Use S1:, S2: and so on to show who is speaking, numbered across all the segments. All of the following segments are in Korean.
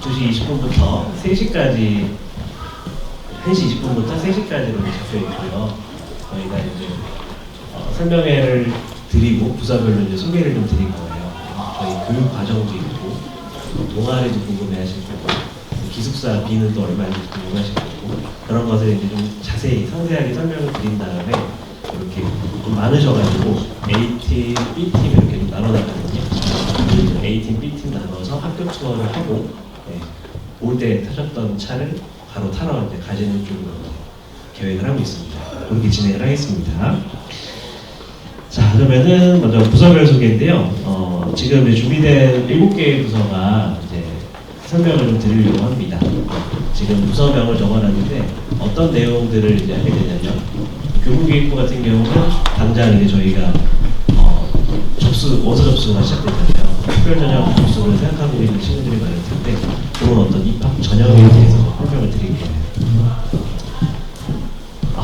S1: 2시 20분부터 3시까지 1시 20분부터 3시까지로 잡혀 있고요. 저희가 이제 설명회를 드리고 부서별로 이제 소개를 좀 드릴 거예요. 저희 교육 과정도 있고 동아리도 궁금해하실 거고 기숙사 비는 또 얼마인지 궁금하실 거고 그런 것을 이제 좀 자세히 상세하게 설명을 드린 다음에 이렇게 좀 많으셔가지고 A팀, B팀 이렇게 좀 나눠놨거든요. A팀, B팀 나눠서 학교 투어를 하고 올 때 타셨던 차를 바로 타러 이제 가지는 쪽으로 계획을 하고 있습니다. 그렇게 진행을 하겠습니다. 자, 그러면은 먼저 부서별 소개인데요. 지금 이제 준비된 7개의 부서가 이제 설명을 좀 드리려고 합니다. 지금 부서명을 적어놨는데 어떤 내용들을 이제 하게 되냐면 교무기획부 같은 경우는 당장 이제 저희가 어디서 접수가 시작됐잖아요. 특별전형 접수를 생각하고 있는 친구들이 많을 텐데 그런 어떤 입학 전형에 대해서 설명을 드릴 거예요.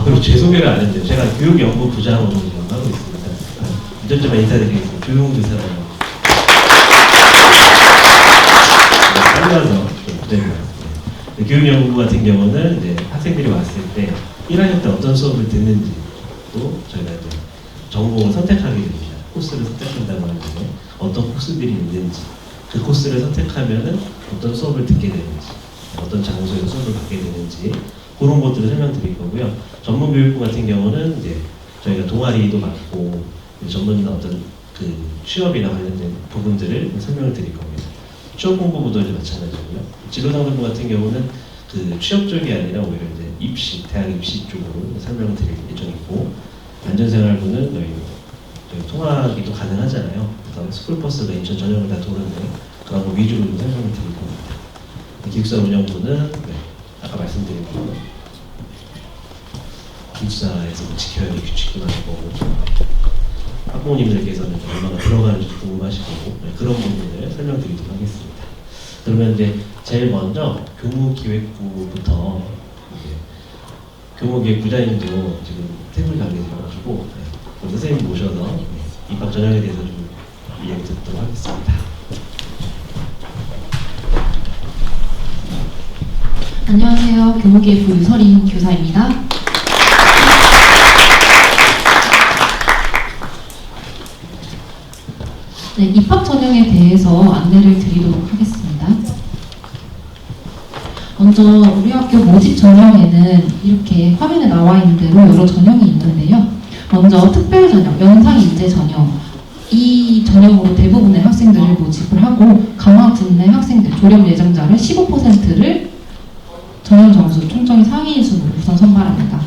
S1: 그리고 제 소개를 안 했네요. 제가 교육연구 부장으로 하고 있습니다. 이전 좀 인사드리겠습니다. 조용두 사람. 빨라서 부장입니다. 교육연구부 같은 경우는 이제 학생들이 왔을 때 1학년 때 어떤 수업을 듣는지 또 저희가 이제 전공을 선택하게 됩니다. 코스를 선택한다고 하는데 어떤 코스들이 있는지 그 코스를 선택하면은 어떤 수업을 듣게 되는지 어떤 장소에서 수업을 받게 되는지 그런 것들을 설명드릴 거고요. 전문교육부 같은 경우는 이제 저희가 동아리도 맡고 전문 어떤 그 취업이나 관련된 부분들을 설명을 드릴 겁니다. 취업 공부부도 이제 마찬가지고요. 진로상담부 같은 경우는 그 취업 쪽이 아니라 오히려 이제 입시, 대학 입시 쪽으로 설명을 드릴 예정이고 안전생활부는 저희 통학이 또 가능하잖아요. 그래서 스쿨버스가 인천 전역을 다 도는데 그런 거 위주로 설명을 드릴 겁니다. 기숙사 운영부는 아까 말씀드린 거 기숙사에서 지켜야 할 규칙도 나고 학부모님들께서는 얼마나 들어가는지 궁금하실 거고 그런 부분을 설명드리도록 하겠습니다. 그러면 이제 제일 먼저 교무기획부부터 교무기획부장님도 지금 태블 가게 되어가지고 선생님 모셔서 입학 전형에 대해서 좀 이야기 듣도록 하겠습니다.
S2: 안녕하세요. 교무기획부 유설인 교사입니다. 네, 입학 전형에 대해서 안내를 드리도록 하겠습니다. 먼저 우리 학교 모집 전형에는 이렇게 화면에 나와 있는 대로 여러 전형이 있는데요. 먼저 특별전형, 영상인재 전형, 이 전형으로 대부분의 학생들을 모집을 하고 강화군 내 학생들, 졸업 예정자를 15%를 전형 점수 총정의 상위 순으로 우선 선발합니다.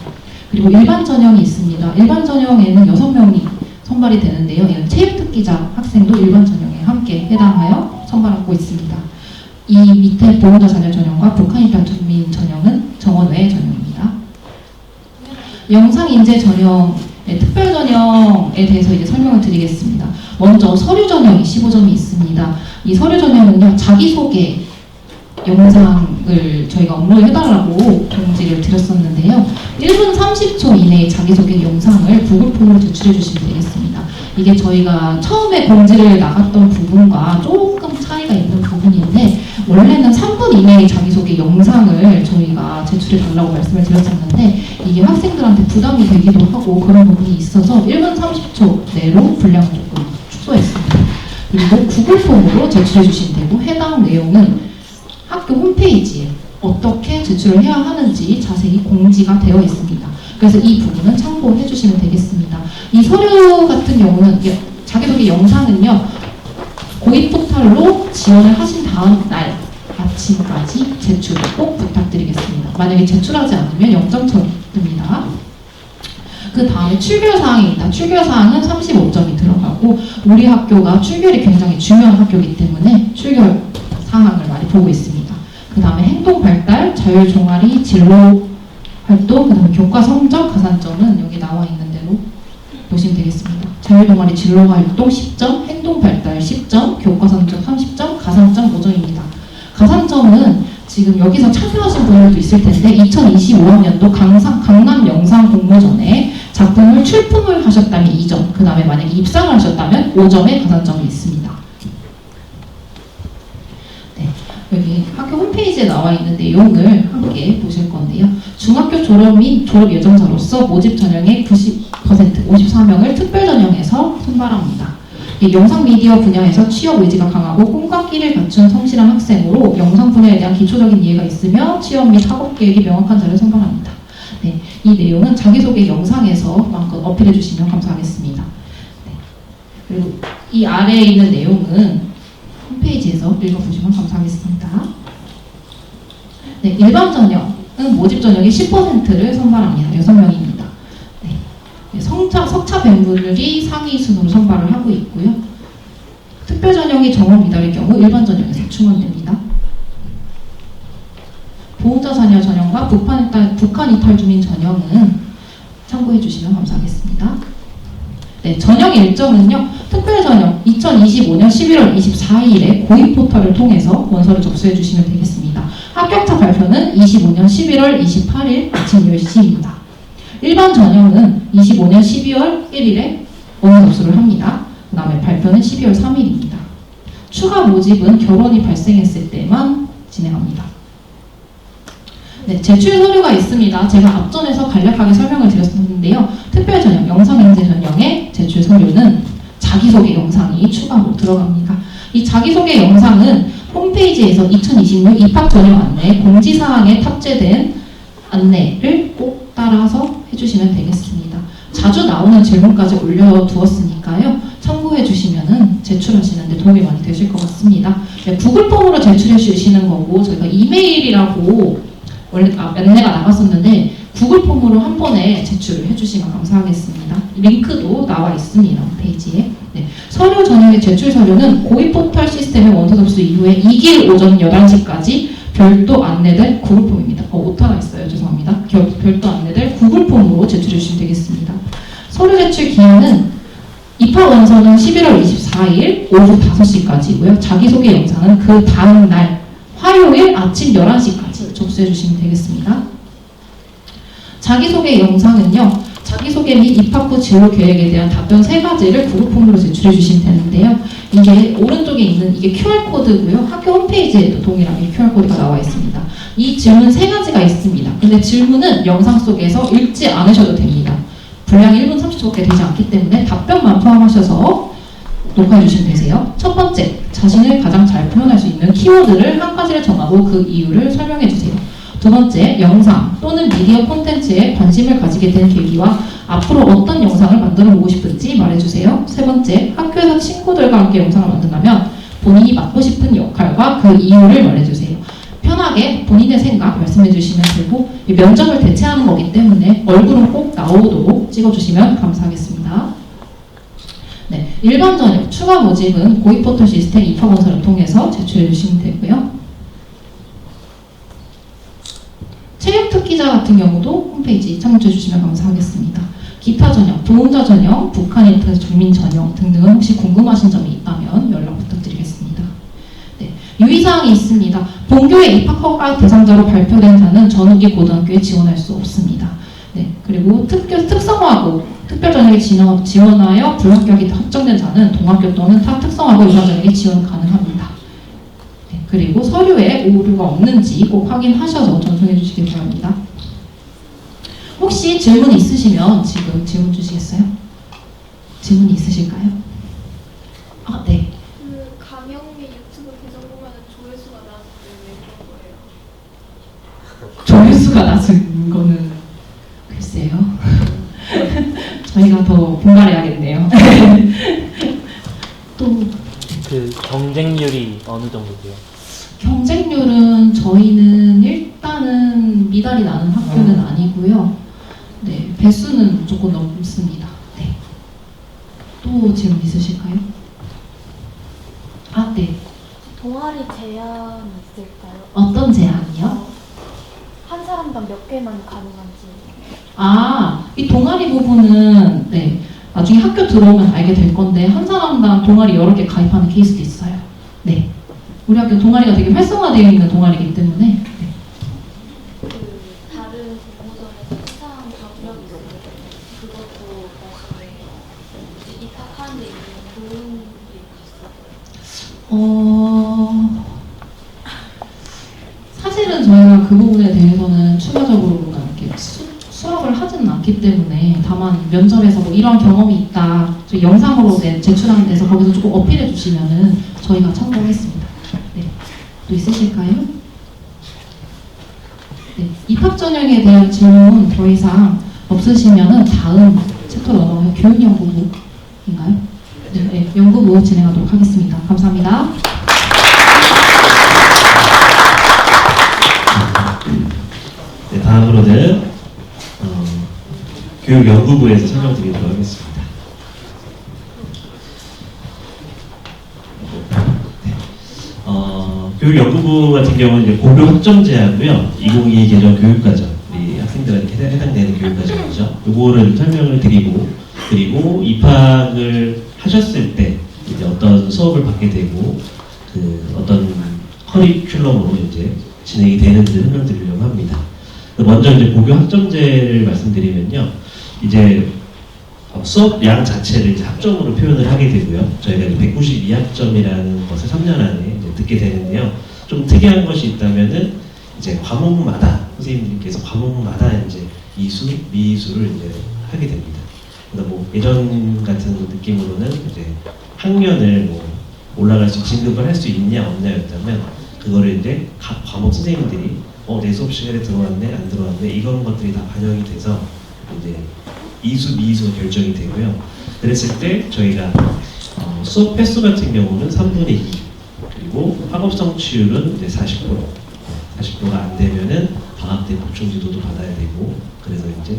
S2: 그리고 일반 전형이 있습니다. 일반 전형에는 6명이 선발이 되는데요. 이건 체육특기자 학생도 일반 전형에 함께 해당하여 선발하고 있습니다. 이 밑에 보호자 자녀 전형과 북한 입학 주민 전형은 정원 외의 전형입니다. 영상인재 전형 특별 전형에 대해서 이제 설명을 드리겠습니다. 먼저 서류 전형이 15점이 있습니다. 이 서류 전형은요, 자기소개 영상을 저희가 업로드 해달라고 공지를 드렸었는데요. 1분 30초 이내에 자기소개 영상을 구글 폼으로 제출해 주시면 되겠습니다. 이게 저희가 처음에 공지를 나갔던 부분과 조금 차이가 있는 부분인데 원래는 3분 이내에 자기소개 영상을 저희가 제출해 달라고 말씀을 드렸었는데 이게 학생들한테 부담이 되기도 하고 그런 부분이 있어서 1분 30초 내로 분량을 조금 축소했습니다. 그리고 구글 폼으로 제출해 주시면 되고 해당 내용은 학교 홈페이지에 어떻게 제출을 해야 하는지 자세히 공지가 되어 있습니다. 그래서 이 부분은 참고해 주시면 되겠습니다. 이 서류 같은 경우는 자기소개 영상은요, 고입 포털로 지원을 하신 다음 날 아침까지 제출을 꼭 부탁드리겠습니다. 만약에 제출하지 않으면 0점 처리됩니다. 그 다음에 출결사항입니다. 출결사항은 35점이 들어가고 우리 학교가 출결이 굉장히 중요한 학교이기 때문에 출결 사항을 많이 보고 있습니다. 그 다음에 행동 발달, 자율 종아리, 진로 활동, 그 다음에 교과 성적, 가산점은 여기 나와 있는 대로 보시면 되겠습니다. 자율 동아리 진로 활동 10점, 행동 발달 10점, 교과 성적 30점, 가산점 5점입니다. 가산점은 지금 여기서 참여하신 분들도 있을 텐데 2025학년도 강남 영상 공모전에 작품을 출품을 하셨다면 2점, 그 다음에 만약에 입상을 하셨다면 5점의 가산점이 있습니다. 네, 여기 학교 학교 홈페이지에 나와 있는 내용을 함께 보실 건데요. 중학교 졸업 및 졸업 예정자로서 모집 전형의 90%, 54명을 특별 전형에서 선발합니다. 영상 미디어 분야에서 취업 의지가 강하고 꿈과 끼를 갖춘 성실한 학생으로 영상 분야에 대한 기초적인 이해가 있으며 취업 및 학업 계획이 명확한 자를 선발합니다. 네, 이 내용은 자기소개 영상에서 마음껏 어필해 주시면 감사하겠습니다. 네, 그리고 이 아래에 있는 내용은 홈페이지에서 읽어보시면 감사하겠습니다. 네, 일반 전형은 모집 전형의 10%를 선발합니다. 6명입니다. 네, 석차 밴블이 상위 순으로 선발을 하고 있고요. 특별 전형이 정원 미달의 경우 일반 전형에서 충원됩니다. 보호자 자녀 전형과 북한 이탈 주민 전형은 참고해 주시면 감사하겠습니다. 네, 전형 일정은요. 특별 전형 2025년 11월 24일에 고입 포털을 통해서 원서를 접수해 주시면 되겠습니다. 합격자 발표는 25년 11월 28일 아침 10시입니다. 일반 전형은 25년 12월 1일에 원서 접수를 합니다. 그 다음에 발표는 12월 3일입니다. 추가 모집은 결혼이 발생했을 때만 진행합니다. 네, 제출 서류가 있습니다. 제가 앞전에서 간략하게 설명을 드렸었는데요. 특별 전형, 영상인재 전형의 제출 서류는 자기소개 영상이 추가로 들어갑니다. 이 자기소개 영상은 홈페이지에서 2026 입학 전형 안내 공지사항에 탑재된 안내를 꼭 따라서 해주시면 되겠습니다. 자주 나오는 질문까지 올려두었으니까요. 참고해 주시면 제출하시는 데 도움이 많이 되실 것 같습니다. 네, 구글 폼으로 제출해 주시는 거고 저희가 이메일이라고 원래 안내가 나갔었는데 구글 폼으로 한 번에 제출을 해주시면 감사하겠습니다. 링크도 나와 있습니다. 홈페이지에. 네. 서류 전형의 제출 서류는 고입 포털 시스템의 원서 접수 이후에 2일 오전 11시까지 별도 안내될 구글 폼입니다. 오타가 있어요. 죄송합니다. 별도 안내될 구글 폼으로 제출해 주시면 되겠습니다. 서류 제출 기한은 입학 원서는 11월 24일 오후 5시까지고요. 자기소개 영상은 그 다음 날 화요일 아침 11시까지 접수해 주시면 되겠습니다. 자기소개 영상은요. 자기소개 및 입학 후 진로 계획에 대한 답변 3가지를 구글 폼으로 제출해 주시면 되는데요. 이게 오른쪽에 있는 이게 QR코드고요. 학교 홈페이지에도 동일하게 QR코드가 나와 있습니다. 이 질문 3가지가 있습니다. 근데 질문은 영상 속에서 읽지 않으셔도 됩니다. 분량 1분 30초밖에 되지 않기 때문에 답변만 포함하셔서 녹화해 주시면 되세요. 첫 번째, 자신을 가장 잘 표현할 수 있는 키워드를 한 가지를 정하고 그 이유를 설명해 주세요. 두 번째, 영상 또는 미디어 콘텐츠에 관심을 가지게 된 계기와 앞으로 어떤 영상을 만들어 보고 싶은지 말해주세요. 세 번째, 학교에서 친구들과 함께 영상을 만든다면 본인이 맡고 싶은 역할과 그 이유를 말해주세요. 편하게 본인의 생각 말씀해 주시면 되고 면접을 대체하는 거기 때문에 얼굴은 꼭 나오도록 찍어주시면 감사하겠습니다. 네, 일반 전형 추가 모집은 고입포털 시스템 입학원서를 통해서 제출해 주시면 되고요. 체육특기자 같은 경우도 홈페이지 참조해 주시면 감사하겠습니다. 기타 전형, 보험자 전형, 북한 인터넷 주민 전형 등등 혹시 궁금하신 점이 있다면 연락 부탁드리겠습니다. 네, 유의사항이 있습니다. 본교의 입학 허가 대상자로 발표된 자는 전후기 고등학교에 지원할 수 없습니다. 네, 그리고 특성화고 특별 전형에 지원하여 불합격이 확정된 자는 동학교 또는 타 특성화고 일반 전형에 지원 가능합니다. 네, 그리고 서류에 오류가 없는지 꼭 확인하셔서 전송해 주시기 바랍니다. 혹시 질문 있으시면 지금 질문 주시겠어요? 질문 있으실까요? 아, 네.
S3: 그 강영미 유튜브 계정 보면 조회수가 나왔는데 왜 그런 거예요?
S2: 조회수가 낮은 거는 글쎄요. 저희가 더 분발해야겠네요. 또
S4: 그 경쟁률이 어느 정도세요?
S2: 경쟁률은 저희는 일단은 미달이 나는 학교는 아니고요. 네, 배수는 무조건 넘습니다. 네. 또 질문 있으실까요? 아, 네.
S5: 동아리 제한 있을까요?
S2: 어떤 제한이요?
S5: 한 사람당 몇 개만 가능한지.
S2: 아, 이 동아리 부분은 네, 나중에 학교 들어오면 알게 될 건데 한 사람당 동아리 여러 개 가입하는 케이스도 있어요. 네. 우리 학교 동아리가 되게 활성화되어 있는 동아리이기 때문에 네.
S5: 그 다른 공모전에서 수상 경력이 있는데 그것도 나중에 입학하는 데 있는 좋은 게 있어요.
S2: 사실은 저희가 그 부분에 대해서는 추가적으로 뭔가 이렇게 수업을 하지는 않기 때문에 다만 면접에서 뭐 이런 경험이 있다 저희 영상으로 제출하는 데서 거기서 조금 어필해 주시면은 저희가 참고하겠습니다. 네, 또 있으실까요? 네, 입학 전형에 대한 질문 더 이상 없으시면은 다음 챕터로 넘어가요. 교육연구부인가요? 네, 네, 연구부 진행하도록 하겠습니다. 감사합니다.
S1: 네, 다음으로는 교육연구부에서 설명드리도록 하겠습니다. 교육연구부 같은 경우는 이제 고교 학점제하고요, 2022 개정 교육과정, 우리 학생들한테 해당되는 교육과정이죠. 요거를 설명을 드리고, 그리고 입학을 하셨을 때 이제 어떤 수업을 받게 되고, 그 어떤 커리큘럼으로 이제 진행이 되는지 설명드리려고 합니다. 먼저 이제 고교 학점제를 말씀드리면요, 이제 수업 양 자체를 이제 학점으로 표현을 하게 되고요. 저희가 이제 192학점이라는 것을 3년 안에 이제 듣게 되는데요. 좀 특이한 것이 있다면은 이제 과목마다 선생님들께서 과목마다 이제 이수, 미수를 이제 하게 됩니다. 그래서 뭐 예전 같은 느낌으로는 이제 학년을 뭐 올라갈 수 진급을 할 수 있냐 없냐였다면 그거를 이제 각 과목 선생님들이 내 수업 시간에 들어왔네 안 들어왔네 이런 것들이 다 반영이 돼서 이제 이수 미수가 결정이 되고요. 그랬을 때 저희가 수업 횟수 같은 경우는 3분의 2 그리고 학업 성취율은 이제 40%가 안 되면은 방학 때 보충 지도도 받아야 되고 그래서 이제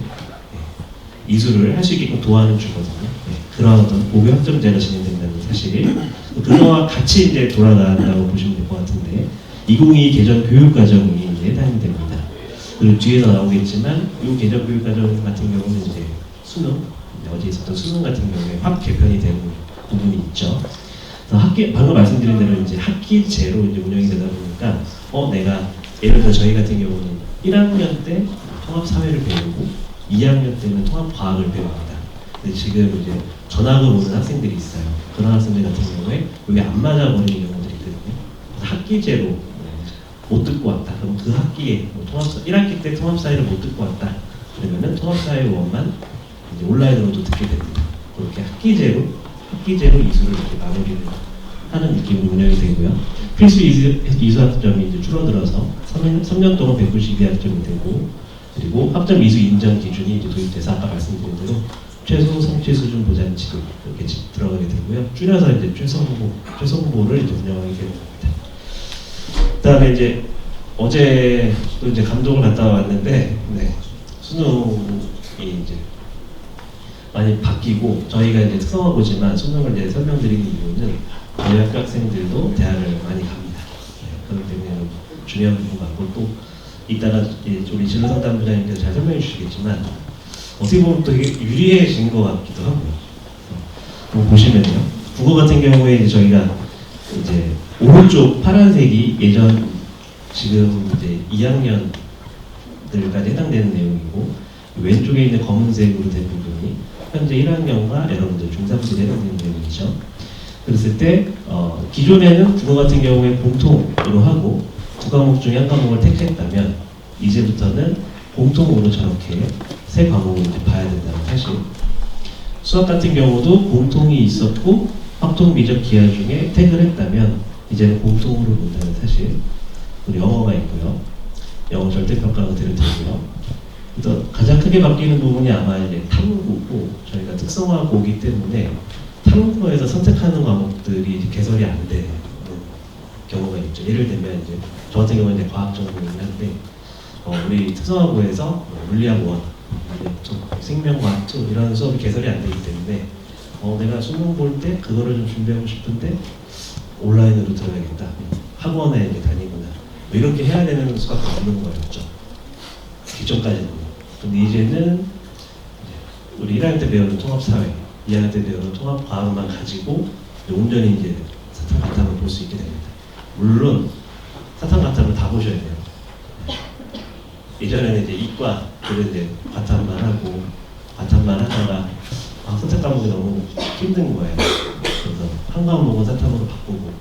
S1: 이수를 할 수 있게끔 도와는 주거든요. 그런 어떤 고교 학점제가 진행된다는 사실 그거와 같이 이제 돌아간다고 보시면 될 것 같은데 2022 개정 교육과정이 이제 해당이 됩니다. 그리고 뒤에서 나오겠지만 이 개정 교육과정 같은 경우는 이제 수능, 어제 있었던 수능 같은 경우에 확 개편이 되는 부분이 있죠. 방금 말씀드린 대로 이제 학기제로 이제 운영이 되다 보니까 내가 예를 들어 저희 같은 경우는 1학년 때 통합사회를 배우고 2학년 때는 통합과학을 배웁니다. 근데 지금 이제 전학을 오는 학생들이 있어요. 그런 학생들 같은 경우에 여기 안 맞아버리는 경우들이 있거든요. 학기제로 못 듣고 왔다. 그럼 그 학기에 1학기 때 통합사회를 못 듣고 왔다. 그러면은 통합사회 원만 이제 온라인으로도 듣게 됩니다. 그렇게 학기제로 이수를 이렇게 마무리를 하는 느낌으로 운영이 되고요. 필수 이수 학점이 이제 줄어들어서 3년 동안 192학점이 되고, 그리고 학점 이수 인정 기준이 이제 도입돼서 아까 말씀드린 대로 최소 성취 수준 보장치도 이렇게 들어가게 되고요. 줄여서 이제 최소홍보를 이제 운영하게 됩니다. 그다음에 이제 어제 또 이제 감독을 갔다 왔는데, 수능이 이제 많이 바뀌고 저희가 이제 특성화고지만 수능을 이제 설명드리는 이유는 저희 학교 학생들도 대학을 많이 갑니다. 그렇기 때문에 중요한 부분 같고 또 이따가 우리 진로 상담 부장님께서 잘 설명해 주시겠지만 어떻게 보면 또 되게 유리해진 것 같기도 하고요. 보시면요, 국어 같은 경우에 이제 저희가 이제 오른쪽 파란색이 예전 지금 이제 2학년들까지 해당되는 내용이고 왼쪽에 있는 검은색으로 된 부분이 현재 1학년과 여러분들 중3들에 해당되는 내용이죠. 그랬을 때 기존에는 국어 같은 경우에 공통으로 하고 두 과목 중에 한 과목을 택했다면 이제부터는 공통으로 저렇게 세 과목을 이제 봐야 된다는 사실. 수학 같은 경우도 공통이 있었고 확통, 미적, 기하 중에 택을 했다면 이제는 공통으로 본다는 사실. 그리고 영어가 있고요. 영어 절대평가가 될 테고요. 또 가장 크게 바뀌는 부분이 아마 이제 탐구고 저희가 특성화고이기 때문에 탐구에서 선택하는 과목들이 이제 개설이 안 되는 경우가 있죠. 예를 들면 이제 저 같은 경우는 이제 과학 전공이긴 한데 우리 특성화고에서 물리학 1, 생명과학 2 이런 수업이 개설이 안 되기 때문에 내가 수능 볼 때 그거를 좀 준비하고 싶은데 온라인으로 들어야겠다. 학원에 이제 다니거나 뭐 이렇게 해야 되는 수밖에 없는 거였죠. 기존까지는. 근데 이제는 우리 1학년 때 배우는 통합사회, 2학년 때 배우는 통합과학만 가지고 온전히 이제 사탐가탐을 볼 수 있게 됩니다. 물론 사탐가탐을 다 보셔야 돼요. 예전에는 이제 이과들은 이제 과탐만 하고 과탐만 하다가 선택 과목이 너무 힘든 거예요. 그래서 한 과목은 사탐으로 바꾸고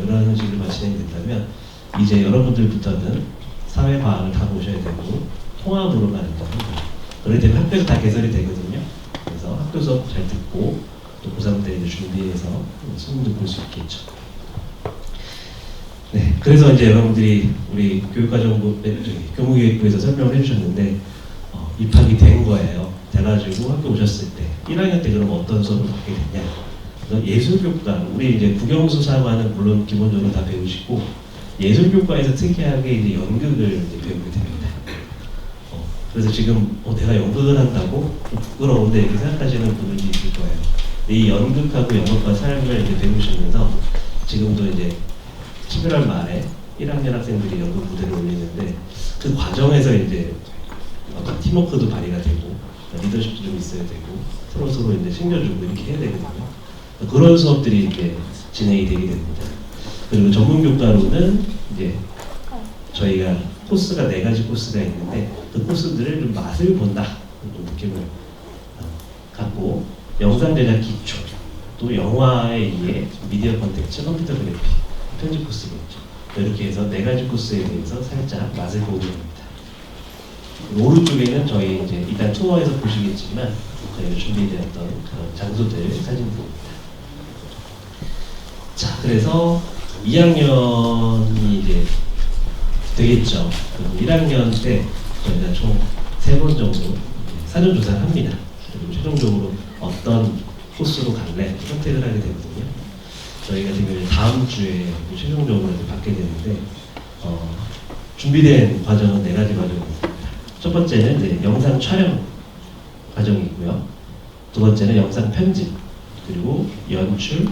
S1: 이런 식으로 진행된다면 이제 여러분들부터는 사회과학을 다 보셔야 되고 통합으로만 이제 합니다. 그렇기 때문에 학교에서 다 개설이 되거든요. 그래서 학교 수업 잘 듣고 또 고3 때 이제 준비해서 수능도 볼 수 있겠죠. 네, 그래서 이제 여러분들이 우리 교육과정부, 교무교육부에서 설명을 해주셨는데 입학이 된 거예요. 돼가지고 학교 오셨을 때 1학년 때 그럼 어떤 수업을 받게 됐냐? 그래서 예술교과, 우리 이제 국영수사과는 물론 기본적으로 다 배우시고 예술교과에서 특이하게 이제 연극을 이제 배우게 됩니다. 그래서 지금 내가 연극을 한다고 부끄러운데 이렇게 생각하시는 분들이 있을 거예요. 이 연극하고 연극과 삶을 이제 배우시면서 지금도 이제 11월 말에 1학년 학생들이 연극 무대를 올리는데 그 과정에서 이제 어떤 팀워크도 발휘가 되고 리더십도 좀 있어야 되고 서로 이제 챙겨주고 이렇게 해야 되거든요. 그런 수업들이 이제 진행이 되게 됩니다. 그리고 전문 교과로는 이제 저희가 코스가 4가지 코스가 있는데 그 코스들을 좀 맛을 본다 좀 느낌을 갖고 영상 제작 기초 또 영화에 의해 미디어 콘텐츠, 컴퓨터 그래픽, 편집 코스겠죠. 이렇게 해서 4가지 코스에 대해서 살짝 맛을 보게 됩니다. 오른쪽에는 저희 이제 일단 투어에서 보시겠지만 저희가 준비되었던 그런 장소들 사진들입니다. 자, 그래서 2학년이 이제 되겠죠. 1학년 때 저희가 총 3번 정도 사전조사를 합니다. 그리고 최종적으로 어떤 코스로 갈래 선택을 하게 되거든요. 저희 같은 경우에 다음 주에 최종적으로 받게 되는데 준비된 과정은 4가지 과정이 있습니다. 첫 번째는 이제 영상 촬영 과정이 있고요. 두 번째는 영상 편집, 그리고 연출,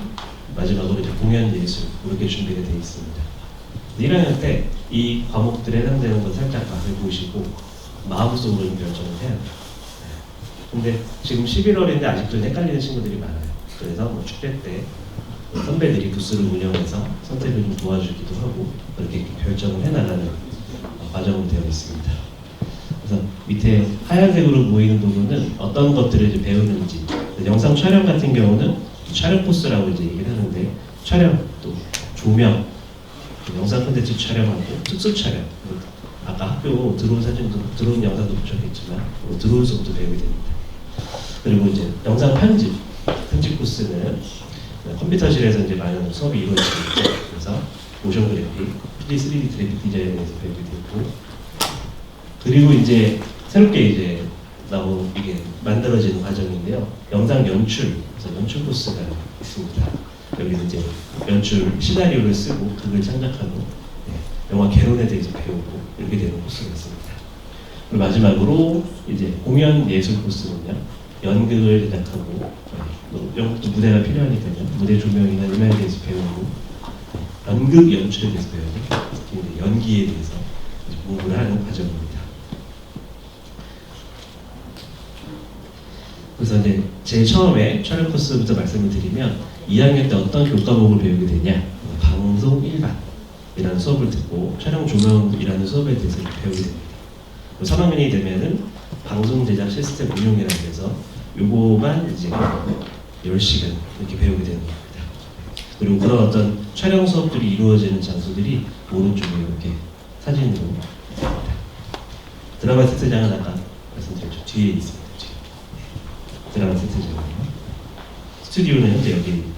S1: 마지막으로 이제 공연 예술 이렇게 준비가 되어 있습니다. 1학년 때 이 과목들에 해당되는 건 살짝 맛을 보시고 마음속으로 결정을 해야 돼요. 근데 지금 11월인데 아직도 헷갈리는 친구들이 많아요. 그래서 뭐 축제 때 선배들이 부스를 운영해서 선택을 좀 도와주기도 하고 그렇게 결정을 해나가는 과정이 되어 있습니다. 그래서 밑에 하얀색으로 보이는 부분은 어떤 것들을 이제 배우는지, 영상 촬영 같은 경우는 촬영 코스라고 이제 얘기를 하는데 촬영, 또 조명, 영상 콘텐츠 촬영하고 특수 촬영, 아까 학교 드론 사진도 드론 영상도 보셨겠지만 드론 수업도 배우게 됩니다. 그리고 이제 영상 편집 코스는 컴퓨터실에서 이제 많은 수업이 이루어지고 있죠. 그래서 모션 그래픽, 3D 그래픽 디자인에 대해서 배우게 되고, 그리고 이제 새롭게 이제 나온 이게 만들어지는 과정인데요. 영상 연출, 그래서 연출 코스가 있습니다. 여기는 이제 연출 시나리오를 쓰고 극을 창작하고 영화 개론에 대해서 배우고 이렇게 되는 코스가 있습니다. 그리고 마지막으로 이제 공연 예술 코스는요. 연극을 제작하고 연극도 무대가 필요하니까요. 무대 조명이나 음향에 대해서 배우고 연극 연출에 대해서 배우고 연기에 대해서 공부를 하는 과정입니다. 그래서 이제 제일 처음에 촬영 코스부터 말씀을 드리면 2학년 때 어떤 교과목을 배우게 되냐, 방송 일반이라는 수업을 듣고 촬영 조명이라는 수업에 대해서 배우게 됩니다. 3학년이 되면은 방송 제작 시스템 운용이라고 해서 요거만 이제 10시간 이렇게 배우게 되는 겁니다. 그리고 그런 어떤 촬영 수업들이 이루어지는 장소들이 오른쪽에 이렇게 사진으로 있습니다. 드라마 세트장은 아까 말씀드렸죠. 뒤에 있습니다. 뒤에. 드라마 세트장이요. 스튜디오는 현재 여기 있고요.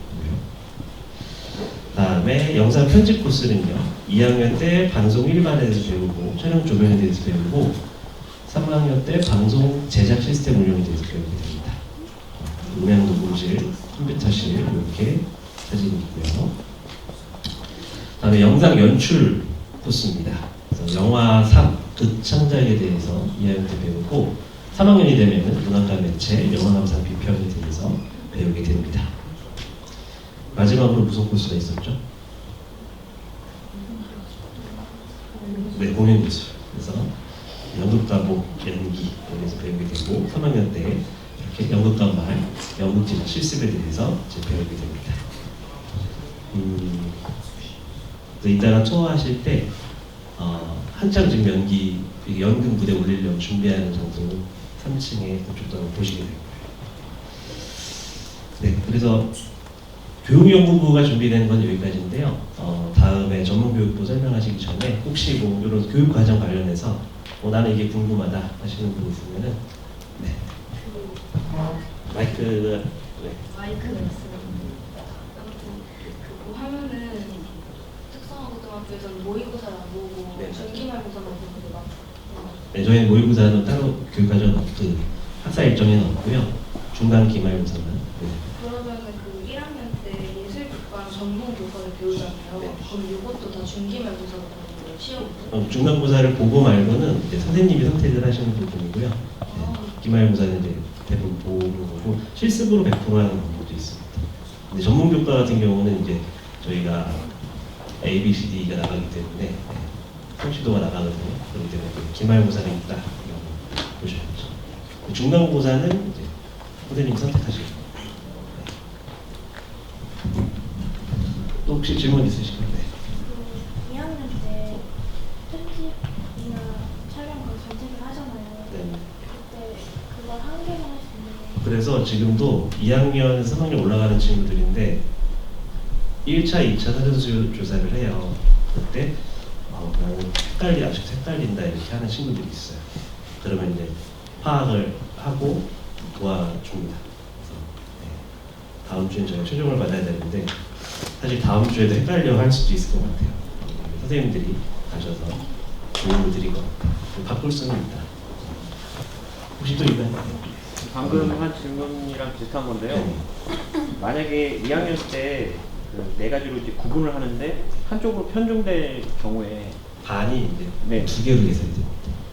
S1: 다음에 영상 편집 코스는요. 2학년 때 방송 일반에 대해서 배우고 촬영 조명에 대해서 배우고 3학년 때 방송 제작 시스템 운영에 대해서 배우게 됩니다. 음향 녹음실, 컴퓨터실 이렇게 사진이 있고요. 다음에 영상 연출 코스입니다. 그래서 영화상, 극 창작에 대해서 2학년 때 배우고 3학년이 되면 문학과 매체, 영화 감상 비평에 대해서 배우게 됩니다. 마지막으로 무슨 코스가 있었죠? 네, 공연 예술. 그래서 연극 과목, 연기에 대해서 배우게 되고 3학년 때 이렇게 연극과 말, 연극 제작 실습에 대해서 이제 배우게 됩니다. 이따가 투어하실 때 한창 지금 연극 무대 올리려고 준비하는 장소 3층에 좀 보시게 될 거예요. 네, 그래서 교육연구부가 준비된 건 여기까지인데요. 다음에 전문교육부 설명하시기 전에 혹시 뭐 이런 교육과정 관련해서 나는 이게 궁금하다 하시는 분 있으면은 네. 마이크 네.
S3: 마이크가 있어요. 아무튼 그거 하면은 특성화고등학교에서는 모의고사를 안 보고
S1: 네.
S3: 중기말고사만 보는데 막
S1: 네, 저희는 모의고사는 따로 교육과정 학사 일정에는 없고요. 중간 기말고사만. 네.
S3: 그러면은 그 1학년 때 예술교과랑 전문교과를 배우잖아요.
S1: 네.
S3: 그럼 이것도 다 중기말고사로 보는 거예요? 시험으로?
S1: 중간고사를 보고 말고는 이제 선생님이 선택을 하시는 부분이고요. 네. 기말고사는 이제 대부분 보는 거고 실습으로 100% 하는 방법도 있습니다. 근데 전문교과 같은 경우는 이제 저희가 A, B, C, D가 나가기 때문에 네. 성취도가 나가거든요. 그렇기 때문에 기말고사는 있다. 이거 보셔야죠. 중간고사는 이제 선생님이 선택하시고 네. 또 혹시 질문 있으실까요? 네.
S3: 그 2학년 때 편집이나 촬영 그 선택을 하잖아요.
S1: 네.
S3: 그때 그걸 한 개만 할 수 있는데
S1: 그래서 지금도 2학년, 3학년 올라가는 친구들인데 1차, 2차 사전조사를 해요. 그때 나는 아직 헷갈린다 이렇게 하는 친구들이 있어요. 그러면 이제 파악을 하고 도와줍니다. 그래서 네, 다음 주엔 저희가 최종을 받아야 되는데 사실 다음 주에도 헷갈려 할 수도 있을 것 같아요. 선생님들이 가셔서 도움을 드리거나 바꿀 수는 있다. 혹시 또 있나요?
S6: 방금 한 질문이랑 비슷한 건데요.
S1: 네.
S6: 만약에 2학년 때 그 네 가지로 이제 구분을 하는데 한쪽으로 편중될 경우에
S1: 반이 이제
S6: 네.
S1: 두 개로 계산이 됩니다.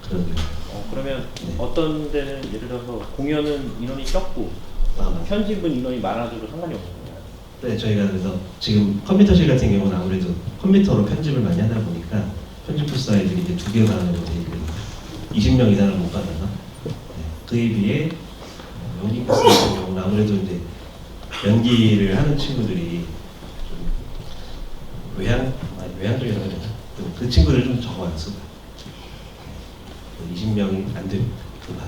S1: 그런 경우.
S6: 그러면
S1: 네.
S6: 어떤 데는 예를 들어서 공연은 인원이 적고 편집은 인원이 많아져도 상관이 없는 거예요.
S1: 네, 저희가 그래서 지금 컴퓨터실 같은 경우는 아무래도 컴퓨터로 편집을 많이 하다 보니까 편집 부스 아이들이 이제 두 개가 가는 건데 20명 이상을 못 가다가 네, 그에 비해 연기 부스 같은 경우는 아무래도 이제 연기를 하는 친구들이 좀 외향적이라고 해야 되나? 그 친구들 좀 적어요, 수가. 20명이 안 됩니다. 그 반.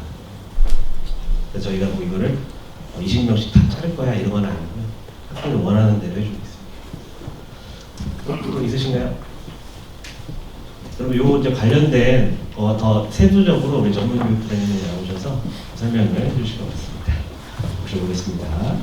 S1: 그래서 저희가 뭐 이거를 20명씩 다 자를 거야 이런 건 아니고요. 학교를 원하는 대로 해주겠습니다. 또 있으신가요? 그럼 요 이제 관련된 더 세부적으로 우리 전문교육부장님이 나오셔서 설명을 해주실 것 같습니다. 모셔보겠습니다.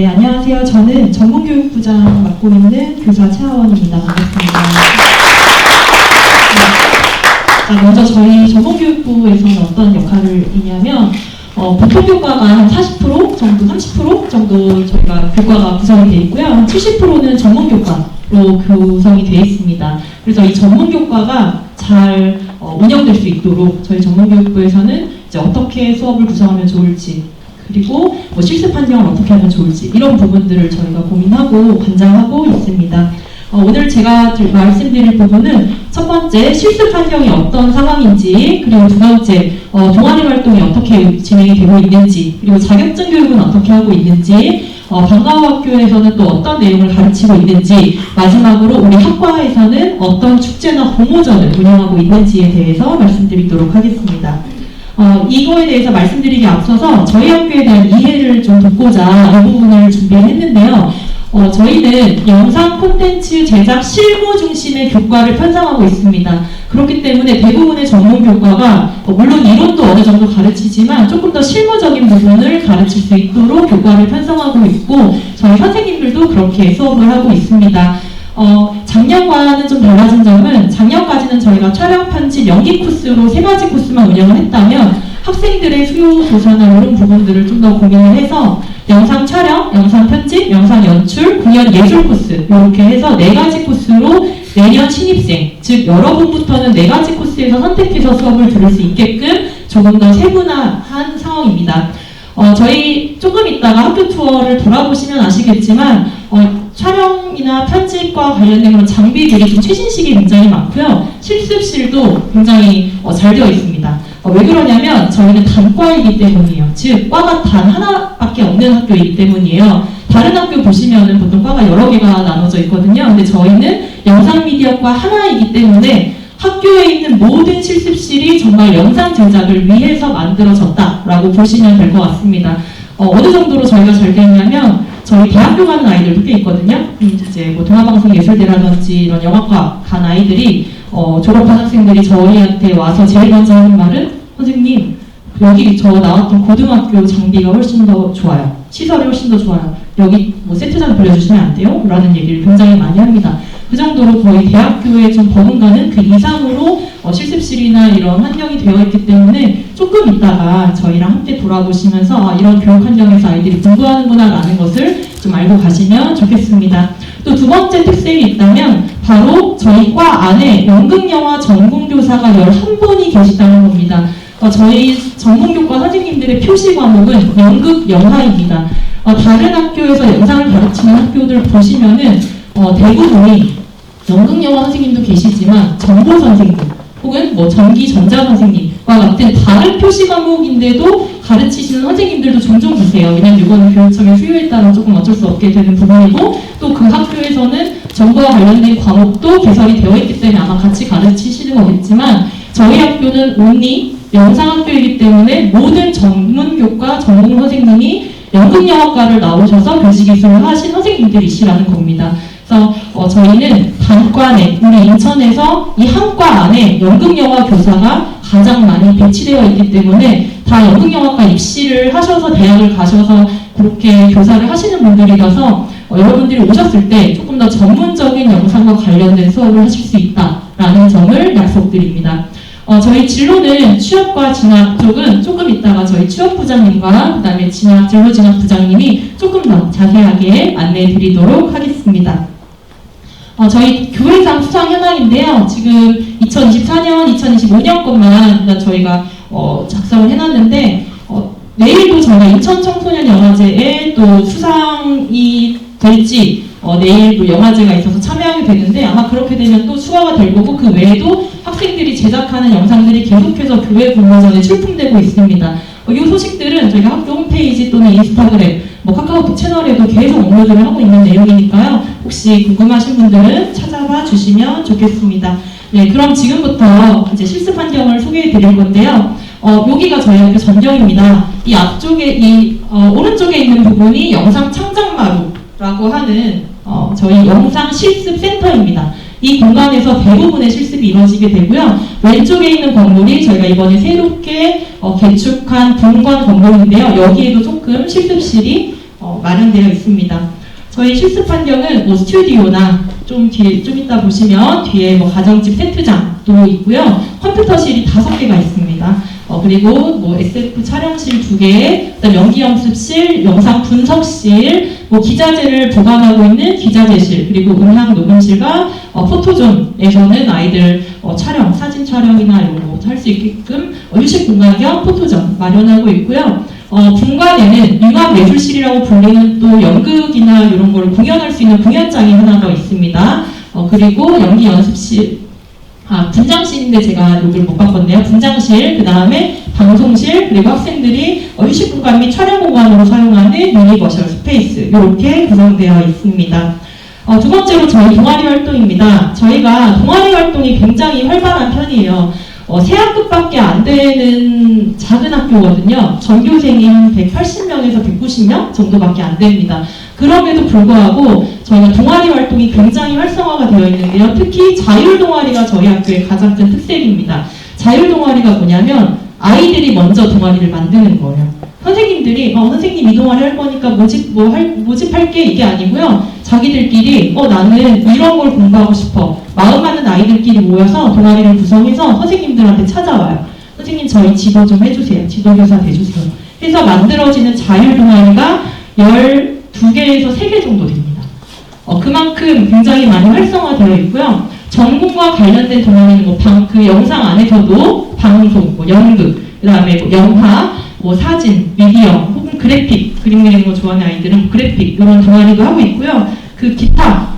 S7: 네, 안녕하세요. 저는 전문교육부장 맡고 있는 교사 최하원입니다. 반갑습니다. 자, 먼저 저희 전문교육부에서는 어떤 역할을 있냐면 보통 교과가 한 40% 정도, 30% 정도 저희가 교과가 구성이 되어 있고요. 한 70%는 전문교과로 구성이 되어 있습니다. 그래서 이 전문교과가 잘 운영될 수 있도록 저희 전문교육부에서는 이제 어떻게 수업을 구성하면 좋을지 그리고 뭐 실습 환경을 어떻게 하면 좋을지 이런 부분들을 저희가 고민하고 관장하고 있습니다. 오늘 제가 말씀드릴 부분은 첫 번째 실습 환경이 어떤 상황인지 그리고 두 번째 동아리 활동이 어떻게 진행이 되고 있는지 그리고 자격증 교육은 어떻게 하고 있는지 방과후학교에서는 또 어떤 내용을 가르치고 있는지 마지막으로 우리 학과에서는 어떤 축제나 공모전을 운영하고 있는지에 대해서 말씀드리도록 하겠습니다. 이거에 대해서 말씀드리기 앞서서 저희 학교에 대한 이해를 좀 돕고자 이 부분을 준비했는데요. 저희는 영상 콘텐츠 제작 실무 중심의 교과를 편성하고 있습니다. 그렇기 때문에 대부분의 전문 교과가 물론 이론도 어느 정도 가르치지만 조금 더 실무적인 부분을 가르칠 수 있도록 교과를 편성하고 있고 저희 선생님들도 그렇게 수업을 하고 있습니다. 작년과는 좀 달라진 점은 작년까지는 저희가 촬영, 편집, 연기 코스로 3가지 코스만 운영을 했다면 학생들의 수요 조사나 이런 부분들을 좀 더 고민을 해서 영상 촬영, 영상 편집, 영상 연출, 공연 예술 코스 이렇게 해서 4가지 코스로 내년 신입생, 즉 여러분부터는 4가지 코스에서 선택해서 수업을 들을 수 있게끔 조금 더 세분화한 상황입니다. 저희 조금 있다가 학교 투어를 돌아보시면 아시겠지만 촬영이나 편집과 관련된 그런 장비들이 좀 최신식이 굉장히 많고요. 실습실도 굉장히 잘 되어 있습니다. 왜 그러냐면 저희는 단과이기 때문이에요. 즉 과가 단 하나밖에 없는 학교이기 때문이에요. 다른 학교 보시면은 보통 과가 여러 개가 나눠져 있거든요. 근데 저희는 영상미디어과 하나이기 때문에 학교에 있는 모든 실습실이 정말 영상 제작을 위해서 만들어졌다라고 보시면 될 것 같습니다. 어느 정도로 저희가 잘 되냐면 저희 대학교 가는 아이들도 꽤 있거든요. 이제 뭐 동아방송예술대라든지 이런 영화과 간 아이들이 졸업한 학생들이 저희한테 와서 제일 먼저 하는 말은 선생님 여기 저 나왔던 고등학교 장비가 훨씬 더 좋아요. 시설이 훨씬 더 좋아요. 여기 뭐 세트장 빌려주시면 안 돼요? 라는 얘기를 굉장히 많이 합니다. 그 정도로 거의 대학교에 좀 버금가는 그 이상으로 실습실이나 이런 환경이 되어 있기 때문에 조금 있다가 저희랑 함께 돌아보시면서 이런 교육 환경에서 아이들이 공부하는구나 라는 것을 좀 알고 가시면 좋겠습니다. 또 두 번째 특색이 있다면 바로 저희 과 안에 연극영화 전공교사가 11분이 계시다는 겁니다. 저희 전공교과 선생님들의 표시 과목은 연극 영화입니다. 다른 학교에서 영상을 가르치는 학교들 보시면은 대부분이 연극영화 선생님도 계시지만 정보 선생님 혹은 뭐 전기 전자 선생님과 같은 다른 표시 과목인데도 가르치시는 선생님들도 종종 계세요. 왜냐면 이거는 교육청의 수요에 따라 조금 어쩔 수 없게 되는 부분이고 또 그 학교에서는 정보와 관련된 과목도 개설이 되어 있기 때문에 아마 같이 가르치시는 거겠지만 저희 학교는 온리 영상학교이기 때문에 모든 전문교과 전공 선생님이 연극영화과를 나오셔서 교직기술을 하신 선생님들이시라는 겁니다. 그래서 저희는 단과내, 우리 인천에서 이 한 과 안에 연극영화 교사가 가장 많이 배치되어 있기 때문에 다 연극영화과 입시를 하셔서 대학을 가셔서 그렇게 교사를 하시는 분들이라서 여러분들이 오셨을 때 조금 더 전문적인 영상과 관련된 수업을 하실 수 있다라는 점을 약속드립니다. 저희 진로는 취업과 진학 쪽은 조금 이따가 저희 취업부장님과 그 다음에 진로진학부장님이 조금 더 자세하게 안내해 드리도록 하겠습니다. 저희 교회상 수상 현황인데요. 지금 2024년, 2025년 것만 일단 저희가 작성을 해놨는데 내일도 저희가 인천 청소년 영화제에 또 수상이 될지 내일도 영화제가 있어서 참여하게 되는데 아마 그렇게 되면 또 수화가 될 거고 그 외에도 학생들이 제작하는 영상들이 계속해서 교회 공모전에 출품되고 있습니다. 이 소식들은 저희가 학교 홈페이지 또는 인스타그램, 뭐 카카오톡 채널에도 계속 업로드를 하고 있는 내용이니까요. 혹시 궁금하신 분들은 찾아봐 주시면 좋겠습니다. 네, 그럼 지금부터 이제 실습 환경을 소개해 드릴 건데요. 여기가 저희 학교 전경입니다. 이 앞쪽에, 오른쪽에 있는 부분이 영상 창작마루라고 하는 저희 영상 실습 센터입니다. 이 공간에서 대부분의 실습이 이루어지게 되고요. 왼쪽에 있는 건물이 저희가 이번에 새롭게 개축한 분관 건물인데요. 여기에도 조금 실습실이 마련되어 있습니다. 저희 실습 환경은 뭐 스튜디오나 좀 이따 보시면 뒤에 뭐 가정집 세트장도 있고요. 컴퓨터실이 5개가 있습니다. 그리고 뭐 SF 촬영실 2개, 그다음 연기 연습실, 영상 분석실, 뭐 기자재를 보관하고 있는 기자재실, 그리고 음향 녹음실과 포토존에서는 아이들 촬영, 사진 촬영이나 이런 거 할 수 있게끔 휴식 공간 겸 포토존 마련하고 있고요. 분관에는 융합예술실이라고 불리는 또 연극이나 이런 걸 공연할 수 있는 공연장이 하나 더 있습니다. 그리고 연기 연습실, 분장실인데 제가 여기를 못 바꿨네요. 분장실, 그 다음에 방송실, 그리고 학생들이 휴식 공간 및 촬영 공간으로 사용하는 유니버셜 스페이스 이렇게 구성되어 있습니다. 두 번째로 저희 동아리 활동입니다. 저희가 동아리 활동이 굉장히 활발한 편이에요. 세 학급밖에 안 되는 작은 학교거든요. 전교생이 한 180명에서 190명 정도밖에 안 됩니다. 그럼에도 불구하고 저희가 동아리 활동이 굉장히 활성화가 되어 있는데요. 특히 자율 동아리가 저희 학교의 가장 큰 특색입니다. 자율 동아리가 뭐냐면 아이들이 먼저 동아리를 만드는 거예요. 선생님들이 선생님 이 동아리 할 거니까 모집할게 이게 아니고요. 자기들끼리 나는 이런 걸 공부하고 싶어. 마음 맞는 아이들끼리 모여서 동아리를 구성해서 선생님들한테 찾아와요. 선생님 저희 지도 좀 해주세요. 지도교사 돼주세요. 해서 만들어지는 자율 동아리가 12개에서 3개 정도 됩니다. 그만큼 굉장히 많이 활성화되어 있고요. 전공과 관련된 동아리는 그 영상 안에서도 방송, 연극, 그 다음에 영화, 사진, 미디어, 혹은 그래픽, 그림 그리는 거 좋아하는 아이들은 그래픽 이런 동아리도 하고 있고요. 그 기타,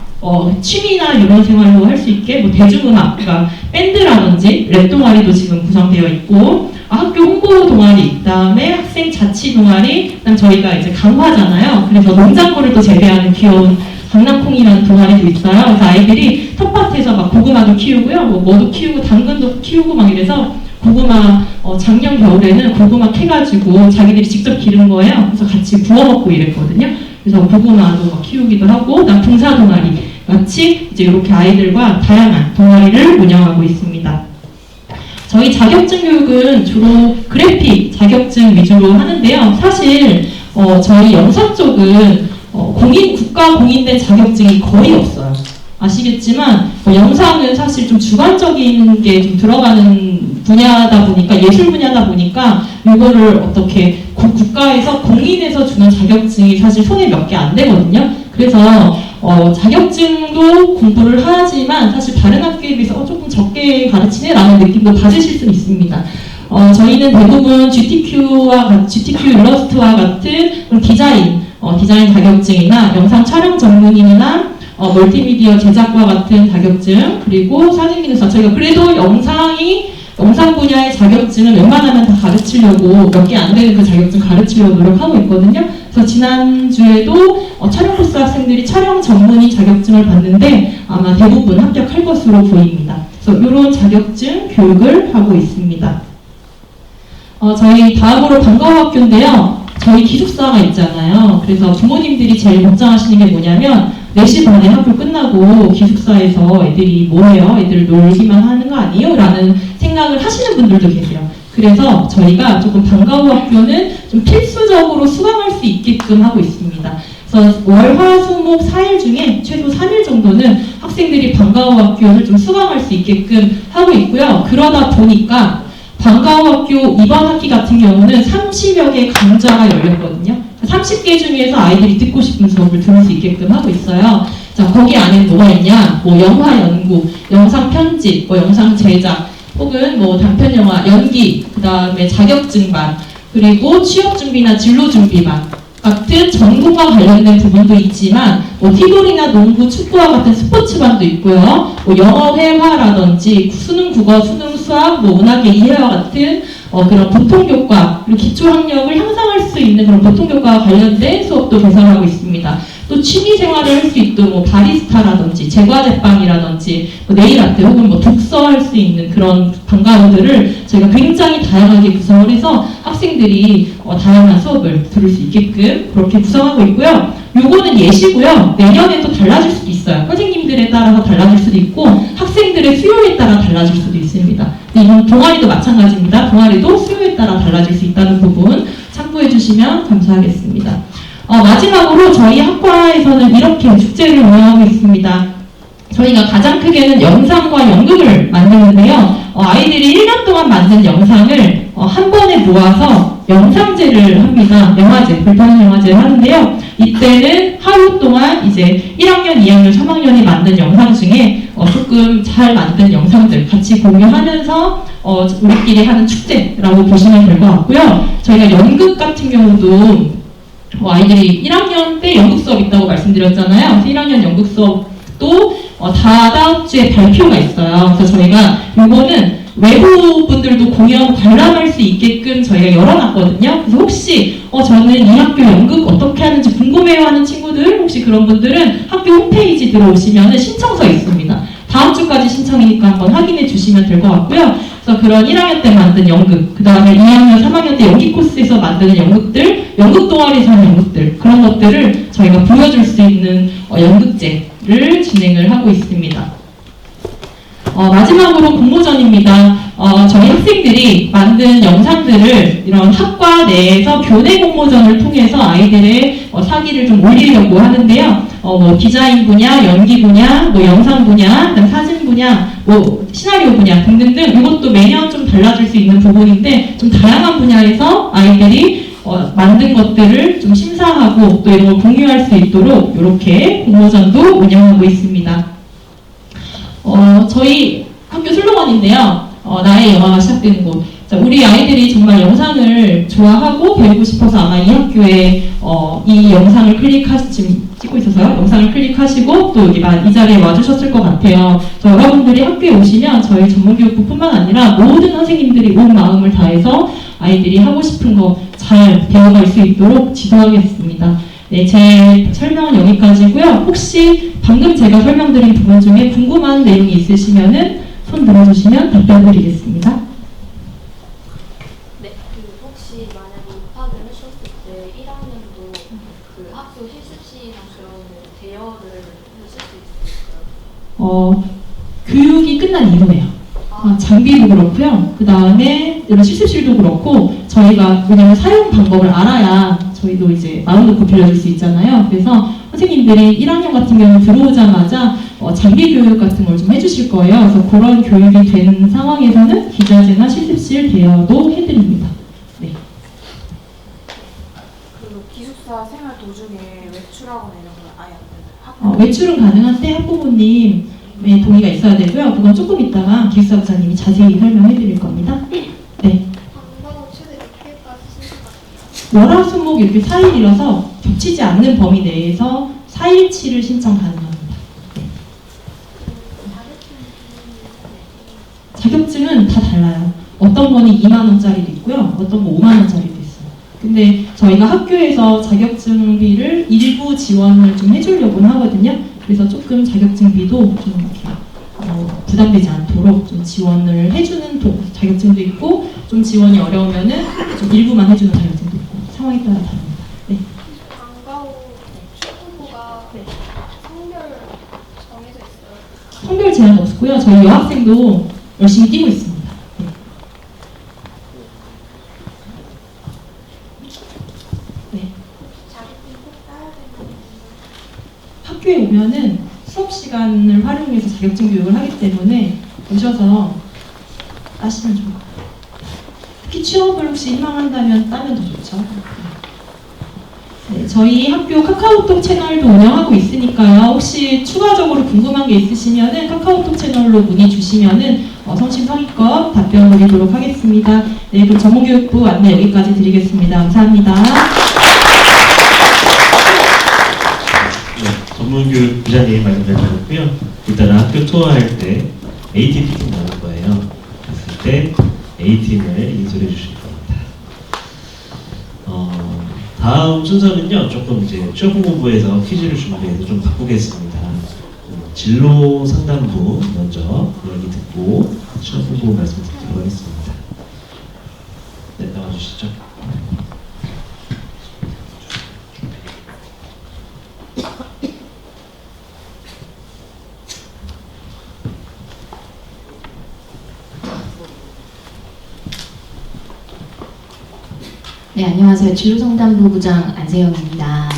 S7: 취미나 이런 생활로 할 수 있게 대중음악, 그러니까 밴드라든지 랩 동아리도 지금 구성되어 있고 학교 홍보 동아리, 그다음에 학생 자치 동아리, 그다음 저희가 이제 강화잖아요. 그래서 농작물을 또 재배하는 귀여운 강남콩이라는 동아리도 있어요. 그래서 아이들이 텃밭에서 막 고구마도 키우고요, 뭐도 키우고 당근도 키우고 막 이래서 고구마 작년 겨울에는 고구마 캐가지고 자기들이 직접 기른 거예요. 그래서 같이 구워 먹고 이랬거든요. 그래서 고구마도 막 키우기도 하고, 그다음 봉사 동아리 같이 이제 이렇게 아이들과 다양한 동아리를 운영하고 있습니다. 저희 자격증 교육은 주로 그래픽 자격증 위주로 하는데요. 사실 저희 영상 쪽은 국가 공인된 자격증이 거의 없어요. 아시겠지만 영상은 사실 좀 주관적인 게 좀 들어가는 분야다 보니까, 예술 분야다 보니까 이거를 어떻게 국가에서 공인해서 주는 자격증이 사실 손에 몇 개 안 되거든요. 그래서 자격증도 공부를 하지만 사실 다른 학교에 비해서 조금 적게 가르치네 라는 느낌도 받으실 수 있습니다. 저희는 대부분 GTQ 일러스트와 같은 디자인 자격증이나 영상 촬영 전문인이나 멀티미디어 제작과 같은 자격증, 그리고 사진기능사, 저희가 그래도 영상 분야의 자격증은 웬만하면 다 가르치려고, 몇 개 안 되는 그 자격증 가르치려고 노력하고 있거든요. 그래서 지난주에도 촬영 코스 학생들이 촬영 전문의 자격증을 받는데 아마 대부분 합격할 것으로 보입니다. 그래서 이런 자격증 교육을 하고 있습니다. 저희 다음으로 방과후학교인데요. 저희 기숙사가 있잖아요. 그래서 부모님들이 제일 걱정하시는 게 뭐냐면 4시 반에 학교 끝나고 기숙사에서 애들이 뭐 해요? 애들 놀기만 하는 거 아니에요? 라는 생각을 하시는 분들도 계세요. 그래서 저희가 조금 방과후학교는 좀 필수적으로 수강할 수 있게끔 하고 있습니다. 그래서 월, 화, 수, 목 4일 중에 최소 3일 정도는 학생들이 방과후학교를 좀 수강할 수 있게끔 하고 있고요. 그러다 보니까 방과후학교 이번 학기 같은 경우는 30여 개 강좌가 열렸거든요. 30개 중에서 아이들이 듣고 싶은 수업을 들을 수 있게끔 하고 있어요. 자, 거기 안에 뭐가 있냐? 뭐 영화 연구, 영상 편집, 뭐 영상 제작, 혹은 뭐 단편 영화 연기, 그 다음에 자격증반, 그리고 취업 준비나 진로 준비반 같은 전공과 관련된 부분도 있지만, 뭐 티볼이나 농구, 축구와 같은 스포츠반도 있고요. 뭐 영어 회화라든지 수능 국어, 수능 수학, 뭐 문학의 이해와 같은 그런 보통교과, 그리고 기초학력을 향상할 수 있는 그런 보통교과와 관련된 수업도 개설하고 있습니다. 또 취미생활을 할 수 있도록 뭐 바리스타라든지 제과제빵이라든지 뭐 네일아트 혹은 뭐 독서할 수 있는 그런 방과후들을 저희가 굉장히 다양하게 구성을 해서 학생들이 다양한 수업을 들을 수 있게끔 그렇게 구성하고 있고요. 요거는 예시고요. 내년에 또 달라질 수도 있어요. 선생님들에 따라서 달라질 수도 있고 학생들의 수요에 따라 달라질 수도 있습니다. 이건 동아리도 마찬가지입니다. 동아리도 수요에 따라 달라질 수 있다는 부분 참고해 주시면 감사하겠습니다. 마지막으로 저희 학과에서는 이렇게 축제를 운영하고 있습니다. 저희가 가장 크게는 영상과 연극을 만드는데요. 아이들이 1년 동안 만든 영상을 한 번에 모아서 영상제를 합니다. 영화제, 불타는 영화제를 하는데요. 이때는 하루 동안 이제 1학년, 2학년, 3학년이 만든 영상 중에 조금 잘 만든 영상들 같이 공유하면서 우리끼리 하는 축제라고 보시면 될 것 같고요. 저희가 연극 같은 경우도 아이들이 1학년 때 연극 수업 있다고 말씀드렸잖아요. 1학년 연극 수업도 다다음 주에 발표가 있어요. 그래서 저희가 이거는 외부 분들도 공연 관람할 수 있게끔 저희가 열어놨거든요. 그래서 혹시 저는 이 학교 연극 어떻게 하는지 궁금해요 하는 친구들, 혹시 그런 분들은 학교 홈페이지 들어오시면 신청서 있습니다. 다음 주까지 신청이니까 한번 확인해 주시면 될 것 같고요. 그래서 그런 1학년 때 만든 연극, 그 다음에 2학년, 3학년 때 연기 코스에서 만드는 연극들, 연극 동아리에서 하는 연극들, 그런 것들을 저희가 보여줄 수 있는 연극제를 진행을 하고 있습니다. 마지막으로 공모전입니다. 저희 학생들이 만든 영상들을 이런 학과 내에서 교내 공모전을 통해서 아이들의 사기를 좀 올리려고 하는데요. 뭐 디자인 분야, 연기 분야, 뭐 영상 분야, 그다음 사진 분야, 뭐 시나리오 분야 등등등, 이것도 매년 좀 달라질 수 있는 부분인데 좀 다양한 분야에서 아이들이 만든 것들을 좀 심사하고 또 이런 걸 공유할 수 있도록 이렇게 공모전도 운영하고 있습니다. 저희 학교 슬로건인데요. 나의 영화가 시작되는 곳. 자, 우리 아이들이 정말 영상을 좋아하고 배우고 싶어서 아마 이 학교에 이 영상을 클릭하시면 찍고 있어서요. 영상을 클릭하시고 또 여기 이 자리에 와주셨을 것 같아요. 여러분들이 학교에 오시면 저희 전문교육부뿐만 아니라 모든 선생님들이 온 마음을 다해서 아이들이 하고 싶은 거 잘 배워갈 수 있도록 지도하겠습니다. 네, 제 설명은 여기까지고요. 혹시 방금 제가 설명드린 부분 중에 궁금한 내용이 있으시면은 손 들어주시면 답변드리겠습니다.
S5: 네, 혹시 만약에 입학을 하셨을 때 1학년도 그 학교 실습시나 그런 대여를 하실 수 있을까요?
S7: 교육이 끝난 이후에요. 장비도 그렇고요. 그 다음에 이런 실습실도 그렇고 저희가 왜냐면 사용 방법을 알아야 저희도 이제 마음 놓고 빌려줄 수 있잖아요. 그래서 선생님들이 1학년 같은 경우는 들어오자마자 장비 교육 같은 걸 좀 해주실 거예요. 그래서 그런 교육이 되는 상황에서는 기자재나 실습실 대여도 해드립니다. 네.
S3: 그 기숙사 생활 도중에 외출하거나 이런 건 아예 안 되나요?
S7: 외출은 가능한데 학부모님의 동의가 있어야 되고요. 그건 조금 있다가 기숙사 부사님이 자세히 설명해 드릴 겁니다. 네.
S5: 방과후 최대 몇 개까지 신청하세요?
S7: 월화수목 이렇게 4일이라서 겹치지 않는 범위 내에서 4일치를 신청 가능합니다. 네. 자격증은 다 달라요. 어떤 거는 2만 원짜리도 있고요. 어떤 거 5만 원짜리도 있어요. 근데 저희가 학교에서 자격증비를 일부 지원을 좀 해주려고는 하거든요. 그래서 조금 자격증비도 좀 이렇게 부담되지 않도록 좀 지원을 해주는 자격증도 있고 좀 지원이 어려우면은 좀 일부만 해주는 자격증도 있고 상황에 따라 다릅니다. 네.
S5: 방과후 출근부가 성별 정해져 있어요?
S7: 성별 제한 없고요. 저희 여학생도 열심히 뛰고 있습니다. 네. 네.
S5: 자격증 꼭 따야 되는
S7: 학교에 오면은 수업 시간을 활용해서 자격증 교육을 하기 때문에 오셔서 따시면 좋을 것 같아요. 특히 취업을 혹시 희망한다면 따면 더 좋죠. 네, 저희 학교 카카오톡 채널도 운영하고 있으니까요. 혹시 추가적으로 궁금한 게 있으시면은 카카오톡 채널로 문의 주시면은 성심성의껏 답변 드리도록 하겠습니다. 네, 그럼 전문교육부 안내 여기까지 드리겠습니다. 감사합니다.
S1: 전문교육 부장님 말씀 잘 들었고요. 이따가 학교 투어할 때 A팀 피팅 나올 거예요. 그랬을 때 A팀을 인솔해 주실 겁니다. 다음 순서는요, 조금 이제 취업홍보부에서 퀴즈를 준비해서 좀 바꾸겠습니다. 진로 상담부 먼저 이야기 듣고 취업홍보 말씀 듣도록 하겠습니다. 네, 나와주시죠.
S2: 네, 안녕하세요. 진로상담부 부장 안세영입니다.